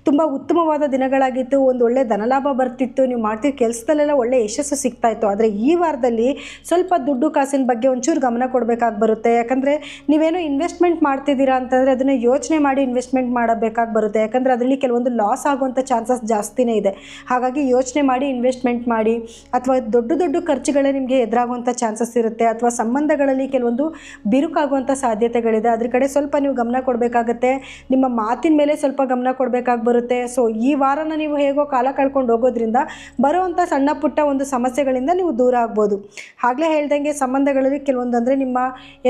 ತುಂಬ ಉತ್ತಮವಾದ ದಿನಗಳಾಗಿತ್ತು, ಒಂದು ಒಳ್ಳೆ ಧನಲಾಭ ಬರ್ತಿತ್ತು, ನೀವು ಮಾಡ್ತಿರೋ ಕೆಲಸದಲ್ಲೆಲ್ಲ ಒಳ್ಳೆ ಯಶಸ್ಸು ಸಿಗ್ತಾ ಇತ್ತು. ಆದರೆ ಈ ವಾರದಲ್ಲಿ ಸ್ವಲ್ಪ ದುಡ್ಡು ಕಾಸಿನ ಬಗ್ಗೆ ಒಂಚೂರು ಗಮನ ಕೊಡಬೇಕಾಗಿ ಬರುತ್ತೆ. ಯಾಕಂದರೆ ನೀವೇನೋ ಇನ್ವೆಸ್ಟ್ಮೆಂಟ್ ಮಾಡ್ತಿದ್ದೀರಾ ಅಂತಂದರೆ ಅದನ್ನು ಯೋಚನೆ ಮಾಡಿ ಇನ್ವೆಸ್ಟ್ಮೆಂಟ್ ಮಾಡಬೇಕಾಗಿ ಬರುತ್ತೆ. ಯಾಕಂದರೆ ಅದರಲ್ಲಿ ಕೆಲವೊಂದು ಲಾಸ್ ಆಗುವಂಥ ಚಾನ್ಸಸ್ ಜಾಸ್ತಿನೇ ಇದೆ. ಹಾಗಾಗಿ ಯೋಚನೆ ಮಾಡಿ ಇನ್ವೆಸ್ಟ್ಮೆಂಟ್ ಮಾಡಿ. ಅಥವಾ ದೊಡ್ಡ ಖರ್ಚುಗಳೇ ನಿಮಗೆ ಎದುರಾಗುವಂಥ ಚಾನ್ಸಸ್ ಇರುತ್ತೆ. ಅಥವಾ ಸಂಬಂಧಗಳಲ್ಲಿ ಕೆಲವೊಂದು ಬಿರುಕಾಗುವಂಥ ಸಾಧ್ಯತೆಗಳಿದೆ. ಅದ್ರ ಕಡೆ ಸ್ವಲ್ಪ ನೀವು ಗಮನ ಕೊಡಬೇಕಾಗತ್ತೆ. ನಿಮ್ಮ ಮಾತಿನ ಮೇಲೆ ಸ್ವಲ್ಪ ಗಮನ ಕೊಡಬೇಕಾಗಿ ಬರುತ್ತೆ. ಸೊ ಈ ವಾರನ ನೀವು ಹೇಗೋ ಕಾಲ ಕಳ್ಕೊಂಡು ಹೋಗೋದ್ರಿಂದ ಬರುವಂಥ ಸಣ್ಣ ಪುಟ್ಟ ಒಂದು ಸಮಸ್ಯೆಗಳಿಂದ ನೀವು ದೂರ ಆಗ್ಬೋದು. ಆಗಲೇ ಹೇಳ್ದಂಗೆ ಸಂಬಂಧಗಳಲ್ಲಿ ಕೆಲವೊಂದು ಅಂದರೆ ನಿಮ್ಮ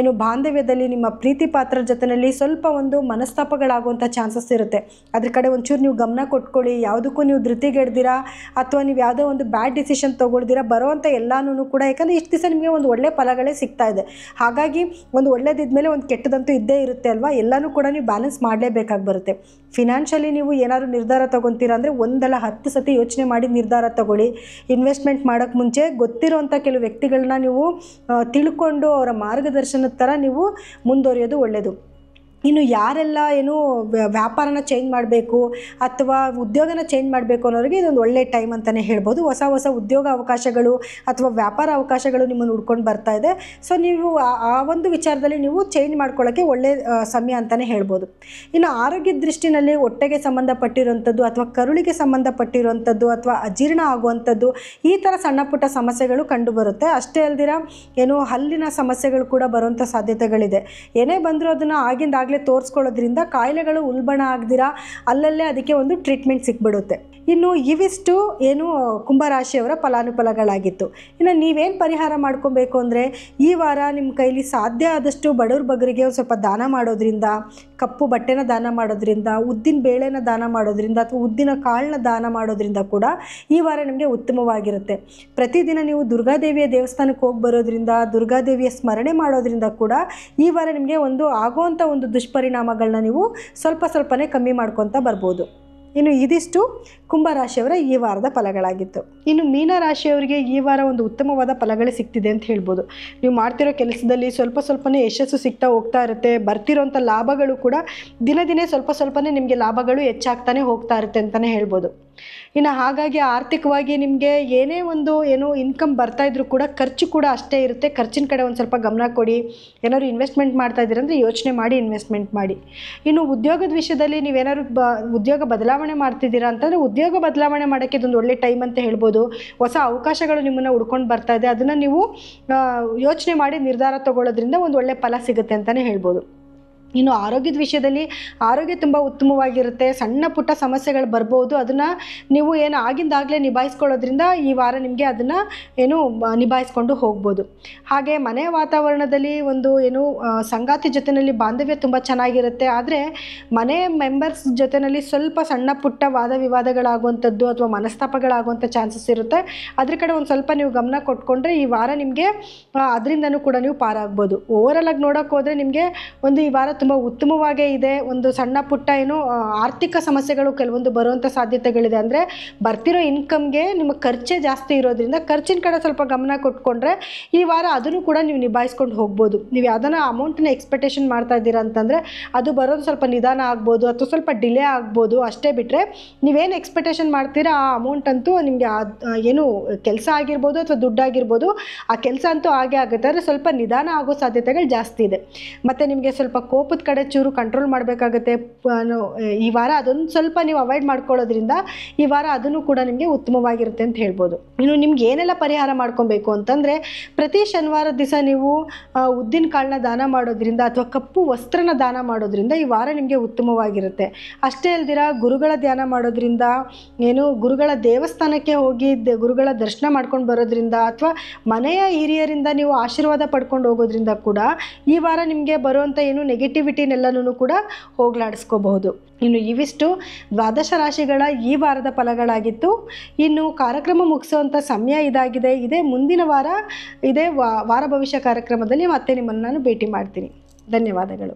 ಏನು ಬಾಂಧವ್ಯದಲ್ಲಿ ನಿಮ್ಮ ಪ್ರೀತಿ ಪಾತ್ರರ ಜೊತೆಯಲ್ಲಿ ಸ್ವಲ್ಪ ಒಂದು ಮನಸ್ತಾಪಗಳಾಗುವಂಥ ಚಾನ್ಸಸ್ ಇರುತ್ತೆ. ಅದ್ರ ಕಡೆ ಒಂಚೂರು ನೀವು ಗಮನ ಕೊಟ್ಕೊಳ್ಳಿ. ಯಾವುದಕ್ಕೂ ನೀವು ಧೃತಿಗೆಡ್ದಿರಾ ಅಥವಾ ನೀವು ಯಾವುದೋ ಒಂದು ಬ್ಯಾಡ್ ಡಿಸಿಷನ್ ತೊಗೊಳ್ದಿರಾ ಬರೋವಂಥ ಎಲ್ಲನೂ ಕೂಡ, ಯಾಕಂದರೆ ಇಷ್ಟು ದಿವಸ ನಿಮಗೆ ಒಂದು ಒಳ್ಳೆ ಫಲಗಳೇ ಸಿಗ್ತಾ ಇದೆ. ಹಾಗಾಗಿ ಒಂದು ಒಳ್ಳೇದಿದ್ಮೇಲೆ ಒಂದು ಕೆಟ್ಟದಂತೂ ಇದ್ದೇ ಇರುತ್ತೆ ಅಲ್ವಾ. ಎಲ್ಲನೂ ಕೂಡ ನೀವು ಬ್ಯಾಲೆನ್ಸ್ ಮಾಡಲೇಬೇಕಾಗಿ ಬರುತ್ತೆ. ಫಿನಾನ್ಷಿಯಲಿ ನೀವು ಏನಾದರೂ ನಿರ್ಧಾರ ತೊಗೊತೀರಾ ಅಂದರೆ ಒಂದಲ್ಲ 10 ಸತಿ ಯೋಚನೆ ಮಾಡಿ ನಿರ್ಧಾರ ತೊಗೊಳ್ಳಿ. ಇನ್ವೆಸ್ಟ್ಮೆಂಟ್ ಮಾಡೋಕ್ಕೆ ಮುಂಚೆ ಗೊತ್ತಿರೋವಂಥ ಕೆಲವು ವ್ಯಕ್ತಿಗಳನ್ನ ನೀವು ತಿಳ್ಕೊಂಡು ಅವರ ಮಾರ್ಗದರ್ಶನದ ಥರ ನೀವು ಮುಂದುವರಿಯೋದು ಒಳ್ಳೆಯದು. ಇನ್ನು ಯಾರೆಲ್ಲ ಏನು ವ್ಯಾಪಾರನ ಚೇಂಜ್ ಮಾಡಬೇಕು ಅಥವಾ ಉದ್ಯೋಗನ ಚೇಂಜ್ ಮಾಡಬೇಕು ಅನ್ನೋರಿಗೆ ಇದೊಂದು ಒಳ್ಳೆ ಟೈಮ್ ಅಂತಲೇ ಹೇಳ್ಬೋದು. ಹೊಸ ಉದ್ಯೋಗ ಅವಕಾಶಗಳು ಅಥವಾ ವ್ಯಾಪಾರ ಅವಕಾಶಗಳು ನಿಮ್ಮನ್ನು ಹುಡ್ಕೊಂಡು ಬರ್ತಾ ಇದೆ. ಸೊ ನೀವು ಆ ಒಂದು ವಿಚಾರದಲ್ಲಿ ನೀವು ಚೇಂಜ್ ಮಾಡ್ಕೊಳ್ಳೋಕ್ಕೆ ಒಳ್ಳೆ ಸಮಯ ಅಂತಲೇ ಹೇಳ್ಬೋದು. ಇನ್ನು ಆರೋಗ್ಯದ ದೃಷ್ಟಿನಲ್ಲಿ ಹೊಟ್ಟೆಗೆ ಸಂಬಂಧಪಟ್ಟಿರುವಂಥದ್ದು ಅಥವಾ ಕರುಳಿಗೆ ಸಂಬಂಧಪಟ್ಟಿರುವಂಥದ್ದು ಅಥವಾ ಅಜೀರ್ಣ ಆಗುವಂಥದ್ದು ಈ ಥರ ಸಣ್ಣ ಪುಟ್ಟ ಸಮಸ್ಯೆಗಳು ಕಂಡುಬರುತ್ತೆ. ಅಷ್ಟೇ ಅಲ್ದಿರ ಏನು ಹಲ್ಲಿನ ಸಮಸ್ಯೆಗಳು ಕೂಡ ಬರುವಂಥ ಸಾಧ್ಯತೆಗಳಿದೆ. ಏನೇ ಬಂದರೂ ಅದನ್ನು ಆಗಿಂದಾಗಲೇ ತೋರಿಸ್ಕೊಳ್ಳೋದ್ರಿಂದ ಕಾಯಿಲೆಗಳು ಉಲ್ಬಣ ಆಗದಿರ ಅಲ್ಲಲ್ಲೇ ಅದಕ್ಕೆ ಒಂದು ಟ್ರೀಟ್ಮೆಂಟ್ ಸಿಕ್ಬಿಡುತ್ತೆ. ಇನ್ನು ಇವಿಷ್ಟು ಏನು ಕುಂಭರಾಶಿಯವರ ಫಲಾನುಫಲಗಳಾಗಿತ್ತು. ಇನ್ನು ನೀವೇನು ಪರಿಹಾರ ಮಾಡ್ಕೊಬೇಕು ಅಂದರೆ, ಈ ವಾರ ನಿಮ್ಮ ಕೈಲಿ ಸಾಧ್ಯ ಆದಷ್ಟು ಬಡವ್ರ ಬಗ್ಗರಿಗೆ ಒಂದು ಸ್ವಲ್ಪ ದಾನ ಮಾಡೋದ್ರಿಂದ, ಕಪ್ಪು ಬಟ್ಟೆನ ದಾನ ಮಾಡೋದ್ರಿಂದ, ಉದ್ದಿನ ಬೇಳೆನ ದಾನ ಮಾಡೋದ್ರಿಂದ ಅಥವಾ ಉದ್ದಿನ ಕಾಳನ್ನ ದಾನ ಮಾಡೋದ್ರಿಂದ ಕೂಡ ಈ ವಾರ ನಿಮಗೆ ಉತ್ತಮವಾಗಿರುತ್ತೆ. ಪ್ರತಿದಿನ ನೀವು ದುರ್ಗಾದೇವಿಯ ದೇವಸ್ಥಾನಕ್ಕೆ ಹೋಗಿ ಬರೋದ್ರಿಂದ, ದುರ್ಗಾದೇವಿಯ ಸ್ಮರಣೆ ಮಾಡೋದ್ರಿಂದ ಕೂಡ ಈ ವಾರ ನಿಮಗೆ ಆಗುವಂಥ ಒಂದು ದುಷ್ಪರಿಣಾಮಗಳನ್ನ ನೀವು ಸ್ವಲ್ಪನೇ ಕಮ್ಮಿ ಮಾಡ್ಕೊತ ಬರ್ಬೋದು. ಇನ್ನು ಇದಿಷ್ಟು ಕುಂಭರಾಶಿಯವರ ಈ ವಾರದ ಫಲಗಳಾಗಿತ್ತು. ಇನ್ನು ಮೀನರಾಶಿಯವರಿಗೆ ಈ ವಾರ ಒಂದು ಉತ್ತಮವಾದ ಫಲಗಳೇ ಸಿಗ್ತಿದೆ ಅಂತ ಹೇಳ್ಬೋದು. ನೀವು ಮಾಡ್ತಿರೋ ಕೆಲಸದಲ್ಲಿ ಸ್ವಲ್ಪನೇ ಯಶಸ್ಸು ಸಿಗ್ತಾ ಹೋಗ್ತಾ ಇರುತ್ತೆ. ಬರ್ತಿರೋಂಥ ಲಾಭಗಳು ಕೂಡ ದಿನೇ ಸ್ವಲ್ಪನೇ ನಿಮಗೆ ಲಾಭಗಳು ಹೆಚ್ಚಾಗ್ತಾನೆ ಹೋಗ್ತಾ ಇರುತ್ತೆ ಅಂತಲೇ ಹೇಳ್ಬೋದು. ಇನ್ನು ಹಾಗಾಗಿ ಆರ್ಥಿಕವಾಗಿ ನಿಮಗೆ ಏನೇ ಒಂದು ಇನ್ಕಮ್ ಬರ್ತಾ ಇದ್ರೂ ಕೂಡ ಖರ್ಚು ಕೂಡ ಅಷ್ಟೇ ಇರುತ್ತೆ. ಖರ್ಚಿನ ಕಡೆ ಒಂದು ಸ್ವಲ್ಪ ಗಮನ ಕೊಡಿ. ಏನಾದ್ರು ಇನ್ವೆಸ್ಟ್ಮೆಂಟ್ ಮಾಡ್ತಾ ಇದ್ದೀರಂದರೆ ಯೋಚನೆ ಮಾಡಿ ಇನ್ವೆಸ್ಟ್ಮೆಂಟ್ ಮಾಡಿ. ಇನ್ನು ಉದ್ಯೋಗದ ವಿಷಯದಲ್ಲಿ ನೀವೇನಾದ್ರು ಉದ್ಯೋಗ ಬದಲಾವಣೆ ಮಾಡ್ತಿದ್ದೀರಾ ಅಂತಂದರೆ, ಉದ್ಯೋಗ ಬದಲಾವಣೆ ಮಾಡೋಕ್ಕೆ ಇದೊಂದು ಒಳ್ಳೆ ಟೈಮ್ ಅಂತ ಹೇಳ್ಬೋದು. ಹೊಸ ಅವಕಾಶಗಳು ನಿಮ್ಮನ್ನು ಹುಡ್ಕೊಂಡು ಬರ್ತಾ ಇದೆ. ಅದನ್ನು ನೀವು ಯೋಚನೆ ಮಾಡಿ ನಿರ್ಧಾರ ತಗೊಳ್ಳೋದ್ರಿಂದ ಒಂದು ಒಳ್ಳೆ ಫಲ ಸಿಗುತ್ತೆ ಅಂತಲೇ ಹೇಳ್ಬೋದು. ಇನ್ನು ಆರೋಗ್ಯದ ವಿಷಯದಲ್ಲಿ ಆರೋಗ್ಯ ತುಂಬ ಉತ್ತಮವಾಗಿರುತ್ತೆ. ಸಣ್ಣ ಪುಟ್ಟ ಸಮಸ್ಯೆಗಳು ಬರ್ಬೋದು. ಅದನ್ನು ನೀವು ಆಗಿಂದಾಗಲೇ ನಿಭಾಯಿಸ್ಕೊಳ್ಳೋದ್ರಿಂದ ಈ ವಾರ ನಿಮಗೆ ಅದನ್ನು ನಿಭಾಯಿಸ್ಕೊಂಡು ಹೋಗ್ಬೋದು. ಹಾಗೆ ಮನೆಯ ವಾತಾವರಣದಲ್ಲಿ ಸಂಗಾತಿ ಜೊತೆಯಲ್ಲಿ ಬಾಂಧವ್ಯ ತುಂಬ ಚೆನ್ನಾಗಿರುತ್ತೆ. ಆದರೆ ಮನೆ ಮೆಂಬರ್ಸ್ ಜೊತೆಯಲ್ಲಿ ಸ್ವಲ್ಪ ಸಣ್ಣ ಪುಟ್ಟ ವಾದ ವಿವಾದಗಳಾಗುವಂಥದ್ದು ಅಥವಾ ಮನಸ್ತಾಪಗಳಾಗುವಂಥ ಚಾನ್ಸಸ್ ಇರುತ್ತೆ. ಅದ್ರ ಕಡೆ ಒಂದು ಸ್ವಲ್ಪ ನೀವು ಗಮನ ಕೊಟ್ಕೊಂಡ್ರೆ ಈ ವಾರ ನಿಮಗೆ ಅದರಿಂದನೂ ಕೂಡ ನೀವು ಪಾರಾಗ್ಬೋದು. ಓವರಾಲ್ ಆಗಿ ನೋಡೋಕೆ ಹೋದರೆ ನಿಮಗೆ ಈ ವಾರ ತುಂಬ ಉತ್ತಮವಾಗೇ ಇದೆ. ಒಂದು ಸಣ್ಣ ಪುಟ್ಟ ಆರ್ಥಿಕ ಸಮಸ್ಯೆಗಳು ಕೆಲವೊಂದು ಬರುವಂಥ ಸಾಧ್ಯತೆಗಳಿದೆ. ಅಂದರೆ ಬರ್ತಿರೋ ಇನ್ಕಮ್ಗೆ ನಿಮ್ಮ ಖರ್ಚೇ ಜಾಸ್ತಿ ಇರೋದ್ರಿಂದ ಖರ್ಚಿನ ಕಡೆ ಸ್ವಲ್ಪ ಗಮನ ಕೊಟ್ಕೊಂಡ್ರೆ ಈ ವಾರ ಅದನ್ನು ಕೂಡ ನೀವು ನಿಭಾಯಿಸ್ಕೊಂಡು ಹೋಗ್ಬೋದು. ನೀವು ಯಾವುದನ್ನ ಅಮೌಂಟನ್ನ ಎಕ್ಸ್ಪೆಕ್ಟೇಷನ್ ಮಾಡ್ತಾ ಇದ್ದೀರಾ ಅಂತಂದರೆ ಅದು ಬರೋದು ಸ್ವಲ್ಪ ನಿಧಾನ ಆಗ್ಬೋದು ಅಥವಾ ಸ್ವಲ್ಪ ಡಿಲೇ ಆಗ್ಬೋದು. ಅಷ್ಟೇ ಬಿಟ್ಟರೆ ನೀವೇನು ಎಕ್ಸ್ಪೆಕ್ಟೇಷನ್ ಮಾಡ್ತೀರಾ ಆ ಅಮೌಂಟ್ ಅಂತೂ ನಿಮಗೆ ಕೆಲಸ ಆಗಿರ್ಬೋದು ಅಥವಾ ದುಡ್ಡಾಗಿರ್ಬೋದು, ಆ ಕೆಲಸ ಅಂತೂ ಆಗೇ ಆಗುತ್ತೆ. ಆದರೆ ಸ್ವಲ್ಪ ನಿಧಾನ ಆಗೋ ಸಾಧ್ಯತೆಗಳು ಜಾಸ್ತಿ ಇದೆ. ಮತ್ತು ನಿಮಗೆ ಸ್ವಲ್ಪ ಕೋಪದ ಕಡೆ ಚೂರು ಕಂಟ್ರೋಲ್ ಮಾಡಬೇಕಾಗುತ್ತೆ ಈ ವಾರ. ಅದೊಂದು ಸ್ವಲ್ಪ ನೀವು ಅವಾಯ್ಡ್ ಮಾಡ್ಕೊಳ್ಳೋದ್ರಿಂದ ಈ ವಾರ ಅದನ್ನು ಕೂಡ ನಿಮಗೆ ಉತ್ತಮವಾಗಿರುತ್ತೆ ಅಂತ ಹೇಳ್ಬೋದು. ಇನ್ನು ನಿಮ್ಗೆ ಏನೆಲ್ಲ ಪರಿಹಾರ ಮಾಡ್ಕೊಬೇಕು ಅಂತಂದರೆ, ಪ್ರತಿ ಶನಿವಾರ ದಿವಸ ನೀವು ಉದ್ದಿನ ಕಾಳನ್ನ ದಾನ ಮಾಡೋದ್ರಿಂದ ಅಥವಾ ಕಪ್ಪು ವಸ್ತ್ರನ ದಾನ ಮಾಡೋದ್ರಿಂದ ಈ ವಾರ ನಿಮಗೆ ಉತ್ತಮವಾಗಿರುತ್ತೆ. ಅಷ್ಟೇ ಅಲ್ದಿರ ಗುರುಗಳ ಧ್ಯಾನ ಮಾಡೋದ್ರಿಂದ, ಗುರುಗಳ ದೇವಸ್ಥಾನಕ್ಕೆ ಹೋಗಿ ಗುರುಗಳ ದರ್ಶನ ಮಾಡ್ಕೊಂಡು ಬರೋದ್ರಿಂದ ಅಥವಾ ಮನೆಯ ಹಿರಿಯರಿಂದ ನೀವು ಆಶೀರ್ವಾದ ಪಡ್ಕೊಂಡು ಹೋಗೋದ್ರಿಂದ ಕೂಡ ಈ ವಾರ ನಿಮಗೆ ಬರುವಂಥ ನೆಗೆಟಿವಿಟಿನೆಲ್ಲನೂ ಕೂಡ ಹೋಗಲಾಡಿಸ್ಕೋಬಹುದು. ಇನ್ನು ಇವಿಷ್ಟು ದ್ವಾದಶ ರಾಶಿಗಳ ಈ ವಾರದ ಫಲಗಳಾಗಿತ್ತು. ಇನ್ನು ಕಾರ್ಯಕ್ರಮ ಮುಗಿಸುವಂಥ ಸಮಯ ಇದಾಗಿದೆ. ಇದೇ ಮುಂದಿನ ವಾರ ವಾರ ಭವಿಷ್ಯ ಕಾರ್ಯಕ್ರಮದಲ್ಲಿ ಮತ್ತೆ ನಿಮ್ಮನ್ನು ನಾನು ಭೇಟಿ ಮಾಡ್ತೀನಿ. ಧನ್ಯವಾದಗಳು.